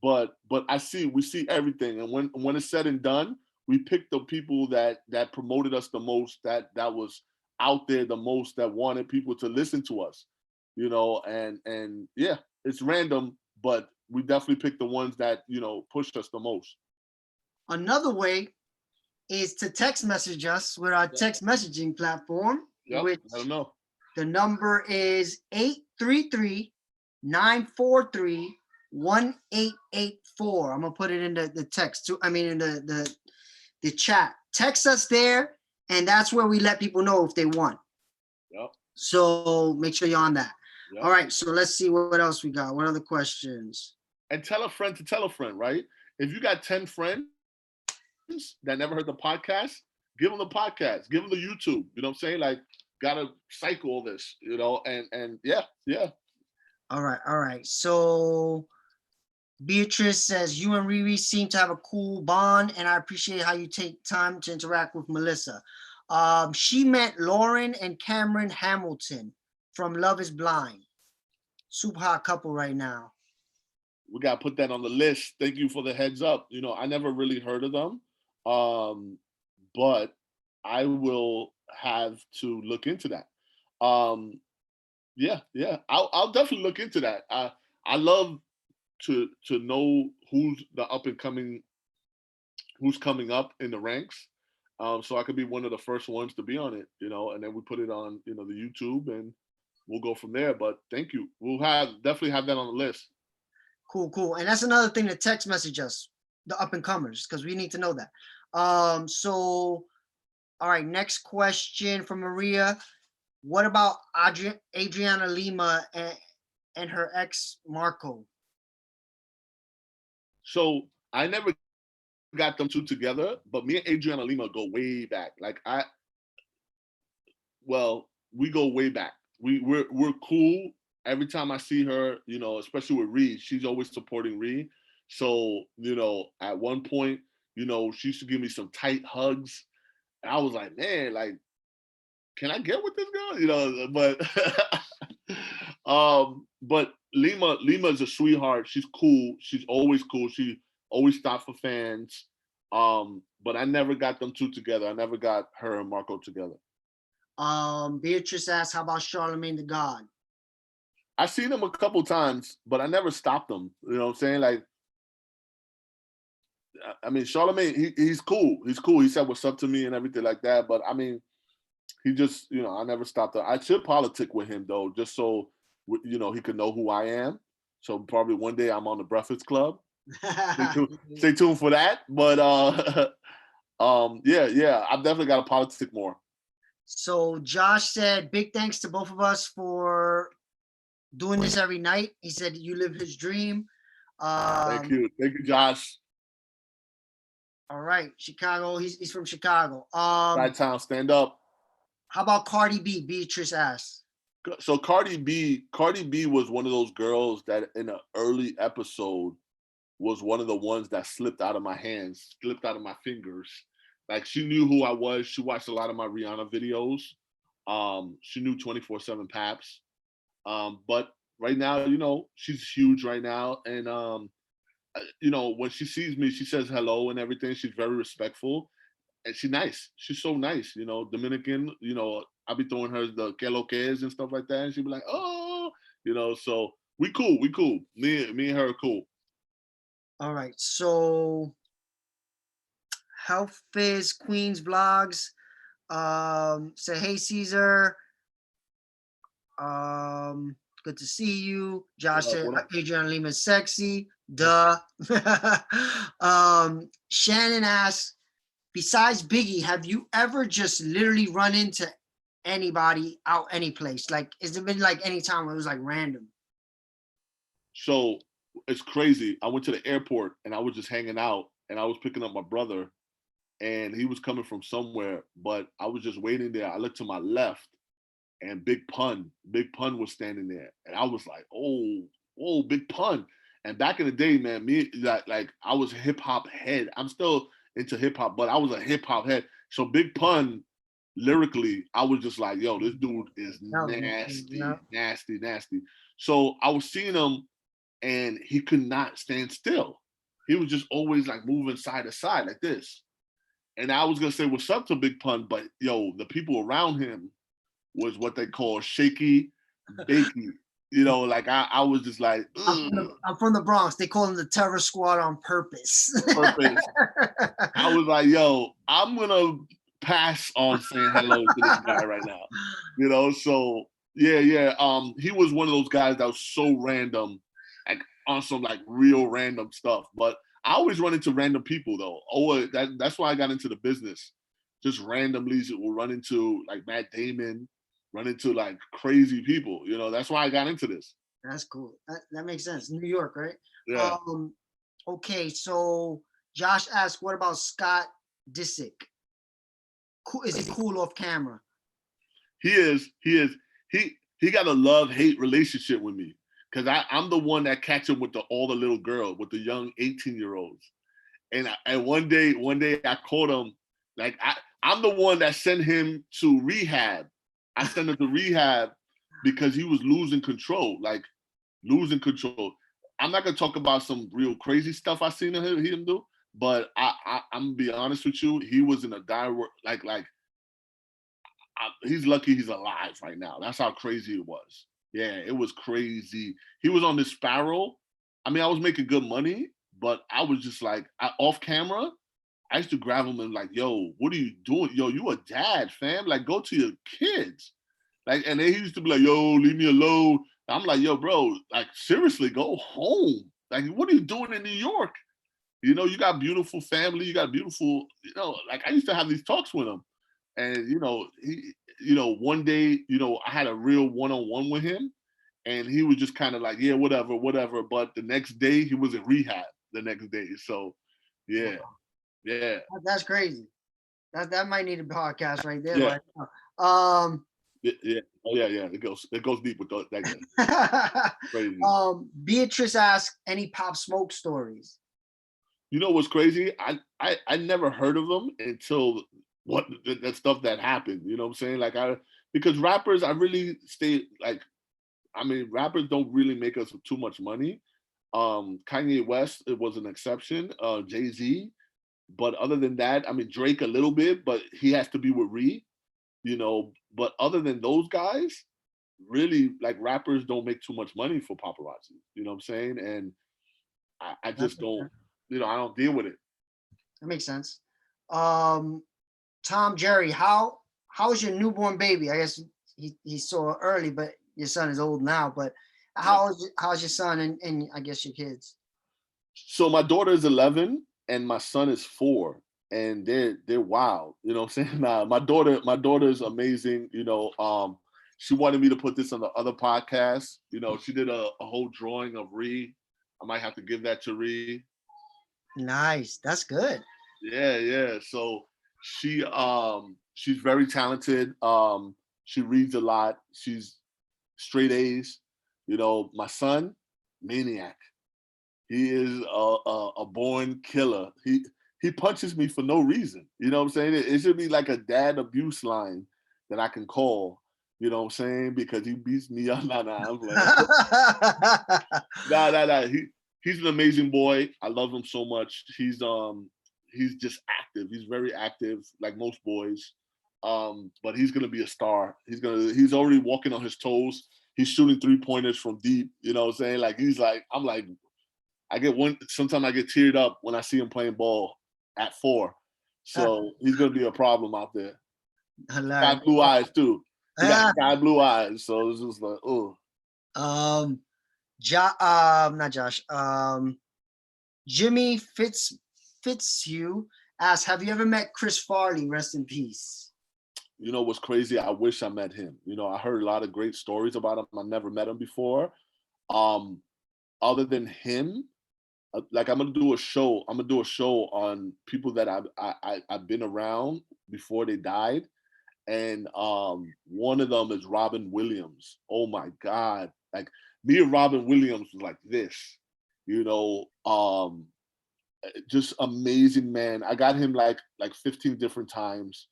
Speaker 1: But we see everything, and when it's said and done, we pick the people that promoted us the most, that was out there the most, that wanted people to listen to us, and yeah, it's random, but we definitely pick the ones that pushed us the most.
Speaker 2: Another way is to text message us with our text messaging platform.
Speaker 1: Which I don't know.
Speaker 2: The number is 833-943-1884. I'm gonna put it in the text too. I mean, in the chat. Text us there, and that's where we let people know if they won.
Speaker 1: Yep.
Speaker 2: So make sure you're on that.
Speaker 1: Yep.
Speaker 2: All right. So let's see what else we got. What other questions?
Speaker 1: And tell a friend to tell a friend, right? If you got 10 friends that never heard the podcast, give them the podcast, give them the YouTube. You know what I'm saying? Like, gotta cycle all this, and yeah.
Speaker 2: All right. So Beatrice says, you and Riri seem to have a cool bond, and I appreciate how you take time to interact with Melissa. She met Lauren and Cameron Hamilton from Love is Blind. Super hot couple right now.
Speaker 1: We got to put that on the list. Thank you for the heads up. I never really heard of them, but I will have to look into that. Yeah. I'll definitely look into that. I love to know who's the up and coming, who's coming up in the ranks, so I could be one of the first ones to be on it, and then we put it on, the YouTube, and we'll go from there. But thank you. We'll definitely have that on the list.
Speaker 2: Cool. And that's another thing to text message us, the up and comers, because we need to know that. So, all right, next question from Maria. What about Adriana Lima and her ex Marco?
Speaker 1: So I never got them two together, but me and Adriana Lima go way back. We go way back. We're cool. Every time I see her, especially with Reed, she's always supporting Reed. So, at one point, she used to give me some tight hugs. And I was like, man, like, can I get with this girl? But Lima is a sweetheart. She's cool. She's always cool. She always stopped for fans. But I never got them two together. I never got her and Marco together.
Speaker 2: Beatrice asks, how about Charlamagne the God?
Speaker 1: I've seen him a couple times, but I never stopped him. You know what I'm saying? Like, I mean, Charlamagne, he's cool. He's cool. He said what's up to me and everything like that. But I mean, he just, I never stopped him. I should politic with him though, just so you know, he could know who I am. So probably one day I'm on the Breakfast Club. Stay tuned for that. But yeah, I've definitely got to politic more.
Speaker 2: So Josh said, big thanks to both of us for doing this every night. He said you live his dream.
Speaker 1: Thank you, Josh.
Speaker 2: All right, Chicago. He's from Chicago.
Speaker 1: Right town, stand up.
Speaker 2: How about Cardi B? Beatrice asked.
Speaker 1: So Cardi B was one of those girls that in an early episode was one of the ones that slipped out of my hands, slipped out of my fingers. Like she knew who I was. She watched a lot of my Rihanna videos. She knew 24/7 Paps. But right now, you know, she's huge right now. And you know, when she sees me, she says hello and everything. She's very respectful. And she's nice. She's so nice, you know, Dominican, you know, I'll be throwing her the que lo que is and stuff like that. And she'd be like, oh, you know, so we cool. Me and her are cool.
Speaker 2: All right. So Health Fizz Queens Vlogs. Say, hey, Cesar. Good to see you. Josh said Adriana Lima's sexy. Duh. Shannon asks, besides Biggie, have you ever just literally run into anybody out any place? Like, has there been like any time where it was like random?
Speaker 1: So it's crazy. I went to the airport and I was just hanging out and I was picking up my brother and he was coming from somewhere, but I was just waiting there. I looked to my left and Big Pun was standing there. And I was like, oh, Big Pun. And back in the day, man, like I was a hip hop head. I'm still into hip hop, but I was a hip hop head. So Big Pun, lyrically, I was just like, yo, this dude is nasty. So I was seeing him and he could not stand still. He was just always like moving side to side like this. And I was gonna say what's up to Big Pun, but yo, the people around him was what they call shaky, bakey. You know, like I was just like,
Speaker 2: I'm from the Bronx. They call them the Terror Squad on purpose.
Speaker 1: I was like, yo, I'm gonna pass on saying hello to this guy right now. You know, so yeah. He was one of those guys that was so random, like on some like real random stuff. But I always run into random people though. That's why I got into the business. Just randomly will run into like Matt Damon, run into like crazy people. You know, that's why I got into this.
Speaker 2: That's cool. That makes sense. New York, right?
Speaker 1: Yeah.
Speaker 2: Okay, so Josh asked, what about Scott Disick? Cool, is he cool off camera?
Speaker 1: He is. He got a love-hate relationship with me. Cause I'm the one that catch him with all the little girls, with the young 18-year-olds. And one day I caught him, like I'm the one that sent him to rehab. I sent him to rehab because he was losing control. I'm not gonna talk about some real crazy stuff I seen him do, but I'm gonna be honest with you. He was in a dire he's lucky he's alive right now. That's how crazy it was. Yeah, it was crazy. He was on this Sparrow. I mean, I was making good money, but I was just like off camera. I used to grab him and like, yo, what are you doing? Yo, you a dad, fam. Like, go to your kids. Like, and then he used to be like, yo, leave me alone. I'm like, yo, bro, like, seriously, go home. Like, what are you doing in New York? You know, you got beautiful family, you got beautiful, you know, like I used to have these talks with him. And, one day, I had a real one-on-one with him and he was just kind of like, yeah, whatever. But the next day he was in rehab the next day. So yeah. Yeah.
Speaker 2: That's crazy. That might need a podcast right there.
Speaker 1: Yeah.
Speaker 2: Right?
Speaker 1: Yeah. Oh yeah. It goes deep with that. Crazy.
Speaker 2: Beatrice asked, any Pop Smoke stories?
Speaker 1: You know what's crazy? I never heard of them until that stuff that happened. You know what I'm saying? Like because rappers, I really stay like, I mean, rappers don't really make us too much money. Kanye West, it was an exception. Jay-Z. But other than that, I mean, Drake a little bit, but he has to be with Ree, But other than those guys, really, like rappers don't make too much money for paparazzi. You know what I'm saying? And I just don't, I don't deal with it.
Speaker 2: That makes sense. Tom Jerry, how's your newborn baby? I guess he saw early, but your son is old now, but
Speaker 1: Yeah.
Speaker 2: how's your son and I guess your kids?
Speaker 1: So my daughter is 11 and my son is 4, and they're wild. You know what I'm saying? My daughter is amazing. She wanted me to put this on the other podcast. She did a whole drawing of Ree. I might have to give that to Ree.
Speaker 2: Nice. That's good.
Speaker 1: Yeah, yeah. So she's very talented. She reads a lot. She's straight A's. My son, maniac. He is a born killer. He punches me for no reason. You know what I'm saying? It should be like a dad abuse line that I can call. You know what I'm saying? Because he beats me up. Nah, I'm playing. Nah. He's an amazing boy. I love him so much. He's just active. He's very active, like most boys. But he's gonna be a star. He's already walking on his toes. He's shooting 3-pointers from deep. You know what I'm saying? I'm like, sometimes I get teared up when I see him playing ball at 4. So he's gonna be a problem out there.
Speaker 2: Hilarious.
Speaker 1: Got blue eyes too. He got sky blue eyes. So it's just like, oh.
Speaker 2: Not Josh. Jimmy Fitzhugh asked, "Have you ever met Chris Farley? Rest in peace."
Speaker 1: You know what's crazy? I wish I met him. I heard a lot of great stories about him. I never met him before. Other than him, like I'm gonna do a show on people that I've been around before they died, and one of them is Robin Williams. Oh my God! Like me and Robin Williams was like this, just amazing man. I got him like 15 different times.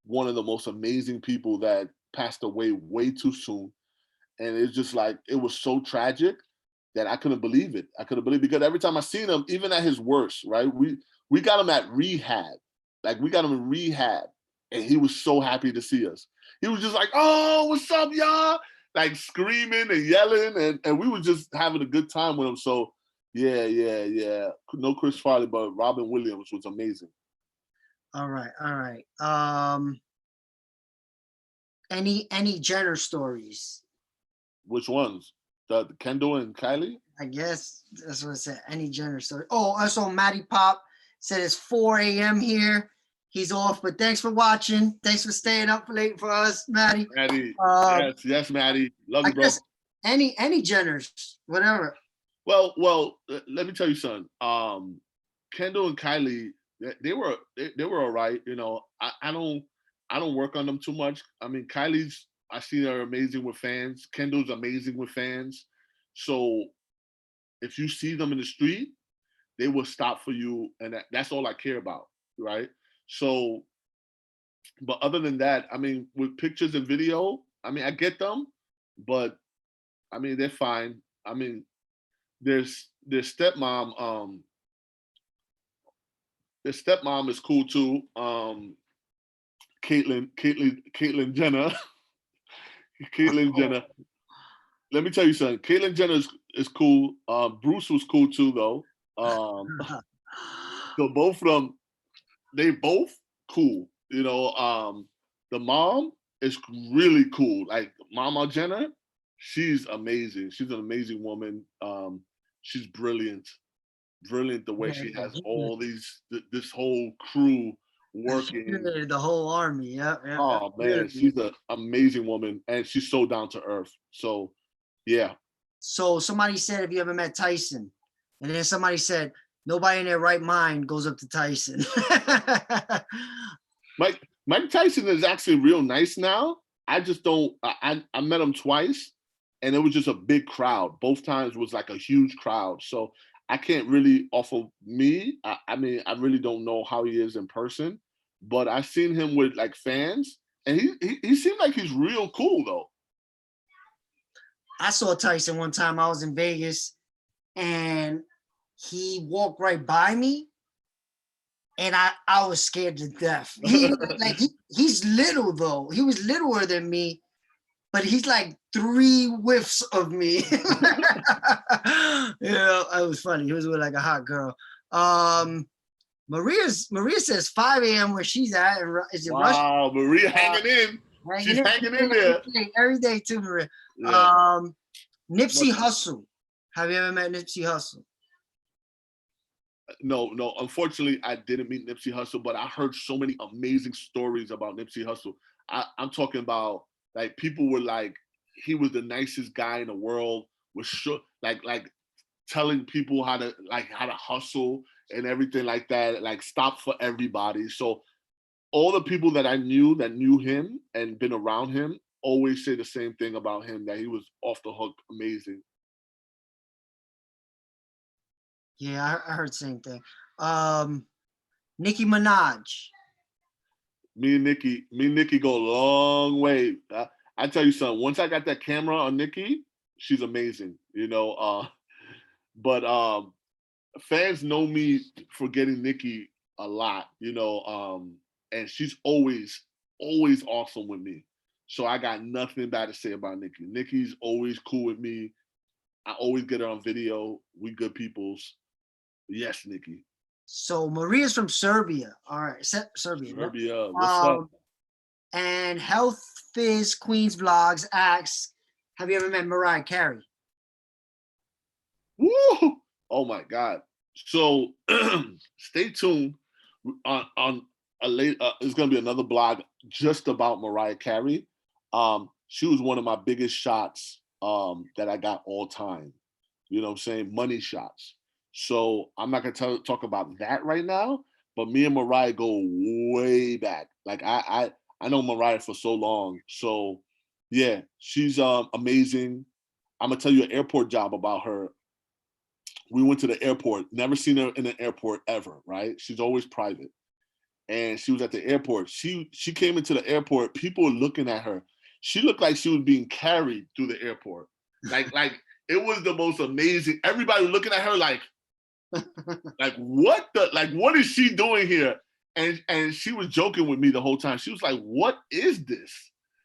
Speaker 1: One of the most amazing people that passed away way too soon, and it's just like it was so tragic that I couldn't believe it. Because every time I seen him, even at his worst, right? We got him at rehab. Like we got him in rehab, and he was so happy to see us. He was just like, "Oh, what's up, y'all?" Like screaming and yelling, and we were just having a good time with him. So yeah. No Chris Farley, but Robin Williams was amazing.
Speaker 2: All right. Any Jenner stories?
Speaker 1: Which ones? The Kendall and Kylie?
Speaker 2: I guess that's what it said. Any Jenner story. Oh, also Matty Pop said it's 4 a.m. here. He's off, but thanks for watching. Thanks for staying up late for us, Matty.
Speaker 1: Matty, yes, Matty. Love you, bro.
Speaker 2: Any Jenners, whatever.
Speaker 1: Well, let me tell you something. Kendall and Kylie, they were all right. I don't work on them too much. I mean, Kylie's, I see her amazing with fans. Kendall's amazing with fans. So if you see them in the street, they will stop for you, and that's all I care about, right? So, but other than that, I mean, with pictures and video, I mean, I get them, but I mean, they're fine. I mean, their stepmom, their stepmom is cool too. Caitlyn Jenner. Caitlyn Jenner. Let me tell you something. Caitlyn Jenner is cool. Bruce was cool too, though. So both of them, they both cool. The mom is really cool. Like Mama Jenner, she's amazing. She's an amazing woman. She's brilliant. Brilliant the way she has all this whole crew working.
Speaker 2: The whole army, yeah.
Speaker 1: Oh man, she's an amazing woman, and she's so down to earth. So, yeah.
Speaker 2: So somebody said, "Have you ever met Tyson?" And then somebody said, "Nobody in their right mind goes up to Tyson."
Speaker 1: Mike Tyson is actually real nice now. I just don't. I met him twice, and it was just a big crowd. Both times was like a huge crowd. So I can't really offer me. I mean, I really don't know how he is in person, but I've seen him with like fans, and he seemed like he's real cool though.
Speaker 2: I saw Tyson one time. I was in Vegas, and he walked right by me, and I was scared to death. He's little though. He was littler than me, but he's like 3 whiffs of me. It was funny. He was with like a hot girl. Maria says 5 a.m. where she's at. Is it
Speaker 1: Wow, Maria hanging in. She's hanging in there.
Speaker 2: Every day too, Maria.
Speaker 1: Yeah.
Speaker 2: Nipsey Hussle. Have you ever met Nipsey Hussle?
Speaker 1: No. Unfortunately, I didn't meet Nipsey Hussle, but I heard so many amazing stories about Nipsey Hussle. I'm talking about like people were like, he was the nicest guy in the world. Was sure like telling people how to hustle and everything like that. Like stop for everybody. So all the people that I knew that knew him and been around him always say the same thing about him, that he was off the hook amazing.
Speaker 2: Yeah, I heard the same thing. Nicki Minaj.
Speaker 1: Me and Nicki go a long way. I tell you something, once I got that camera on Nicki, she's amazing, you know. But fans know me for getting Nicki a lot, you know, and she's always awesome with me. So I got nothing bad to say about Nicki. Nicki's always cool with me. I always get her on video. We good peoples. Yes, Nicki.
Speaker 2: So Maria's from Serbia. All right, Serbia.
Speaker 1: Serbia, what's up?
Speaker 2: And Health Fizz Queens Vlogs asks, have you ever met Mariah Carey?
Speaker 1: Woo! Oh my God. So stay tuned on a late. It's gonna be another blog just about Mariah Carey. She was one of my biggest shots that I got all time. You know what I'm saying? Money shots. So I'm not gonna talk about that right now. But me and Mariah go way back. Like I know Mariah for so long. So yeah, she's amazing. I'm gonna tell you an airport job about her. We went to the airport, never seen her in an airport ever, right? She's always private. And she was at the airport. She came into the airport, people were looking at her. She looked like she was being carried through the airport. Like it was the most amazing. Everybody was looking at her like what is she doing here? And she was joking with me the whole time. She was like, what is this?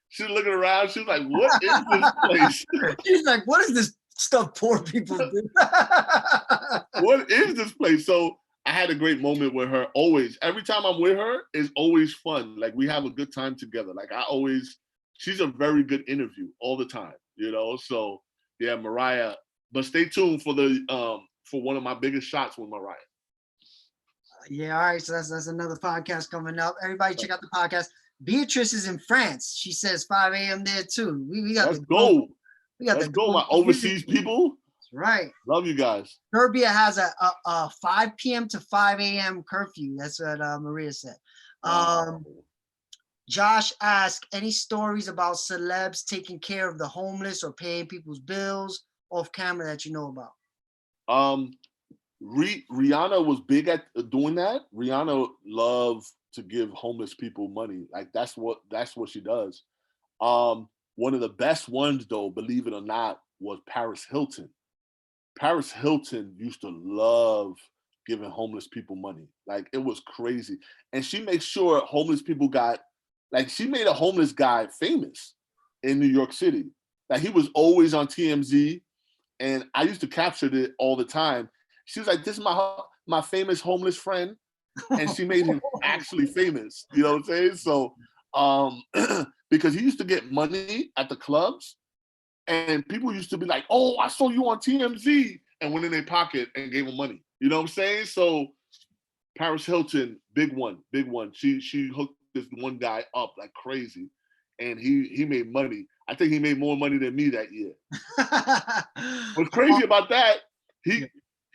Speaker 1: She was looking around, she was like, what is this place?
Speaker 2: She's like, what is this stuff poor people do?
Speaker 1: What is this place? So I had a great moment with her always. Every time I'm with her, it's always fun. Like we have a good time together. Like she's a very good interview all the time, you know? So yeah, Mariah, but stay tuned for for one of my biggest shots with Mariah.
Speaker 2: Yeah, all right. So that's another podcast coming up. Everybody check out the podcast. Beatrice is in France. She says 5 a.m. there too. We got
Speaker 1: Let's go.
Speaker 2: Let's
Speaker 1: go, my overseas people.
Speaker 2: That's right.
Speaker 1: Love you guys.
Speaker 2: Serbia has a 5 p.m. to 5 a.m. curfew. That's what Maria said. Josh asked, any stories about celebs taking care of the homeless or paying people's bills off camera that you know about?
Speaker 1: Rihanna was big at doing that. Rihanna loved to give homeless people money. Like that's what she does. One of the best ones though, believe it or not, was Paris Hilton. Paris Hilton used to love giving homeless people money. Like it was crazy. And she makes sure homeless people she made a homeless guy famous in New York City. Like he was always on TMZ and I used to capture it all the time. She was like, this is my famous homeless friend. And she made him actually famous. You know what I'm saying? So because he used to get money at the clubs and people used to be like, oh, I saw you on TMZ, and went in their pocket and gave him money. You know what I'm saying? So Paris Hilton, big one. She hooked this one guy up like crazy and he made money. I think he made more money than me that year. What's crazy about that, he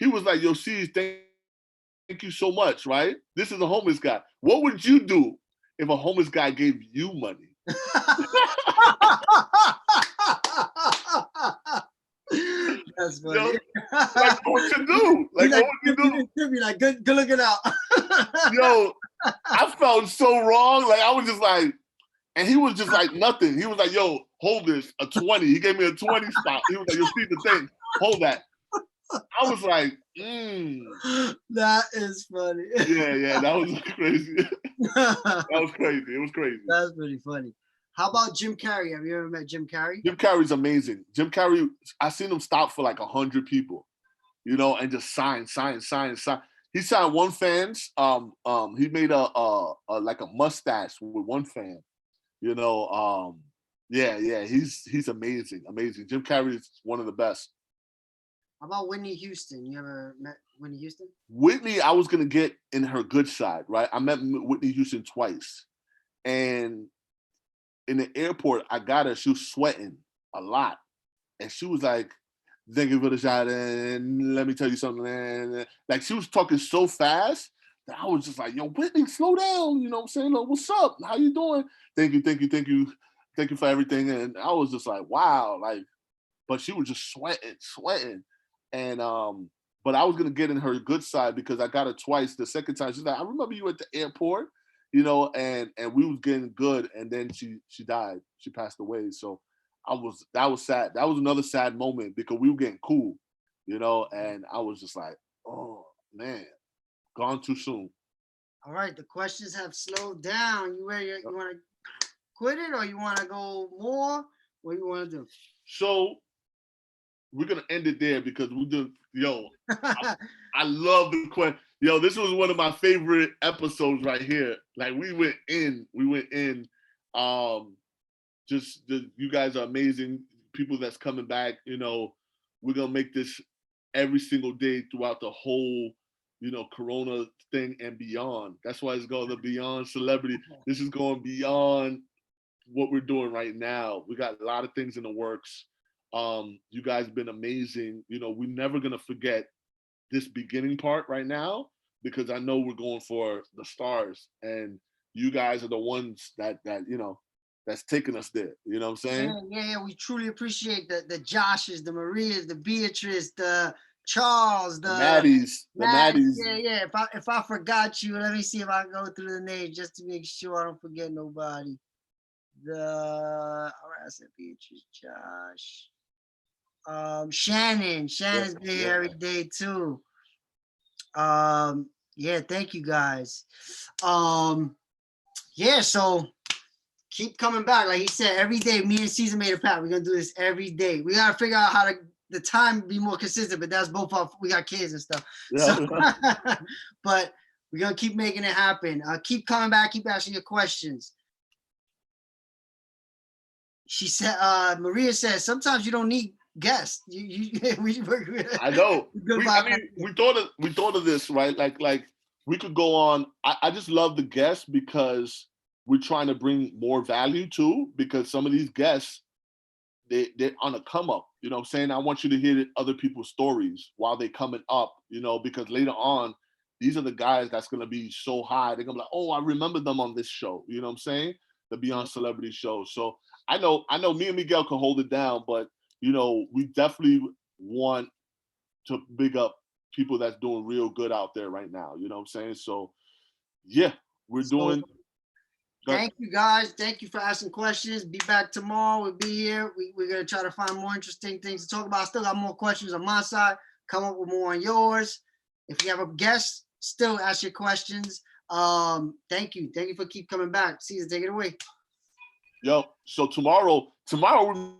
Speaker 1: was like, yo, C's, thank you so much, right? This is a homeless guy. What would you do if a homeless guy gave you money?
Speaker 2: That's funny.
Speaker 1: You know, like, what would you do? Like, what would you do?
Speaker 2: Be like, good looking out.
Speaker 1: Yo, I felt so wrong. Like, I was just like, and he was just like nothing. He was like, yo, hold this, a 20. He gave me a 20 spot. He was like, you see the thing, hold that. I was like,
Speaker 2: That is funny.
Speaker 1: Yeah, that was crazy. That was crazy. It was crazy.
Speaker 2: That's pretty funny. How about Jim Carrey? Have you ever met Jim Carrey?
Speaker 1: Jim Carrey's amazing. Jim Carrey, I seen him stop for like 100 people, you know, and just sign. He signed one fans. He made a like a mustache with one fan, You know, yeah, he's amazing, amazing. Jim Carrey is one of the best.
Speaker 2: How about Whitney Houston? You ever met Whitney Houston?
Speaker 1: Whitney, I was gonna get in her good side, right? I met Whitney Houston twice, and in the airport, I got her. She was sweating a lot, and she was like, "Thank you for the shot," and let me tell you something. And like she was talking so fast that I was just like, "Yo, Whitney, slow down." You know what I'm saying? Like, what's up? How you doing? Thank you, thank you, thank you, thank you for everything. And I was just like, wow, like, but she was just sweating, and but I was gonna get in her good side because I got her twice. The second time, she's like, "I remember you at the airport." You know, and we was getting good, and then she died. She passed away. So that was sad. That was another sad moment because we were getting cool, you know, and I was just like, oh man, gone too soon.
Speaker 2: All right, the questions have slowed down. You ready? You want to quit it, or you want to go more? What do you want to do?
Speaker 1: So we're gonna end it there because we do. Yo, I love the question. Yo, this was one of my favorite episodes right here. Like we went in. Um, you guys are amazing people that's coming back. You know, we're gonna make this every single day throughout the whole, you know, Corona thing and beyond. That's why it's called the Beyond Celebrity. This is going beyond what we're doing right now. We got a lot of things in the works. You guys have been amazing. You know, we're never gonna forget this beginning part right now because I know we're going for the stars, and you guys are the ones that you know that's taking us there. You know what I'm saying?
Speaker 2: Yeah. We truly appreciate the Joshes, the Marias, the Beatrice, the Charles,
Speaker 1: The
Speaker 2: Matt.
Speaker 1: Maddies.
Speaker 2: Yeah. If I forgot you, let me see if I can go through the names just to make sure I don't forget nobody. All right, I said Beatrice, Josh. Shannon's been here every day too. Yeah, thank you guys. Yeah, so keep coming back. Like he said, every day, me and Cesar made a pact. We're gonna do this every day. We gotta figure out how to the time be more consistent, but that's both our we got kids and stuff.
Speaker 1: Yeah.
Speaker 2: So but we're gonna keep making it happen. Keep coming back, keep asking your questions. She said, Maria says, sometimes you don't need guests.
Speaker 1: I know. We thought of this, right? Like we could go on. I just love the guests because we're trying to bring more value too. Because some of these guests, they're on a come up. You know what I'm saying? I want you to hear other people's stories while they're coming up. You know, because later on, these are the guys that's gonna be so high. They're gonna be like, oh, I remember them on this show. You know what I'm saying? The Beyond Celebrity show. So I know me and Miguel can hold it down, but you know, we definitely want to big up people that's doing real good out there right now. You know what I'm saying? So yeah, we're doing.
Speaker 2: Thank you guys. Thank you for asking questions. Be back tomorrow. We'll be here. We're gonna try to find more interesting things to talk about. I still got more questions on my side. Come up with more on yours. If you have a guest, still ask your questions. Thank you. Thank you for keep coming back. Cesar, take it away.
Speaker 1: Yo, so tomorrow we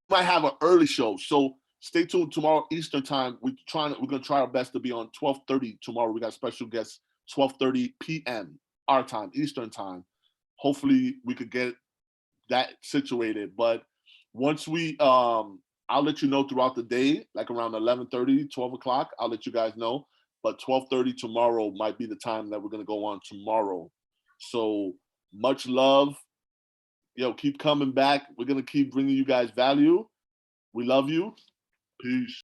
Speaker 1: might have an early show. So stay tuned tomorrow Eastern time. We're gonna try our best to be on 12:30 tomorrow. We got special guests 12:30 p.m. our time, Eastern time. Hopefully we could get that situated. But once I'll let you know throughout the day, like around 11:30, 12 o'clock. I'll let you guys know. But 12:30 tomorrow might be the time that we're gonna go on tomorrow. So much love. Yo, keep coming back. We're gonna keep bringing you guys value. We love you. Peace.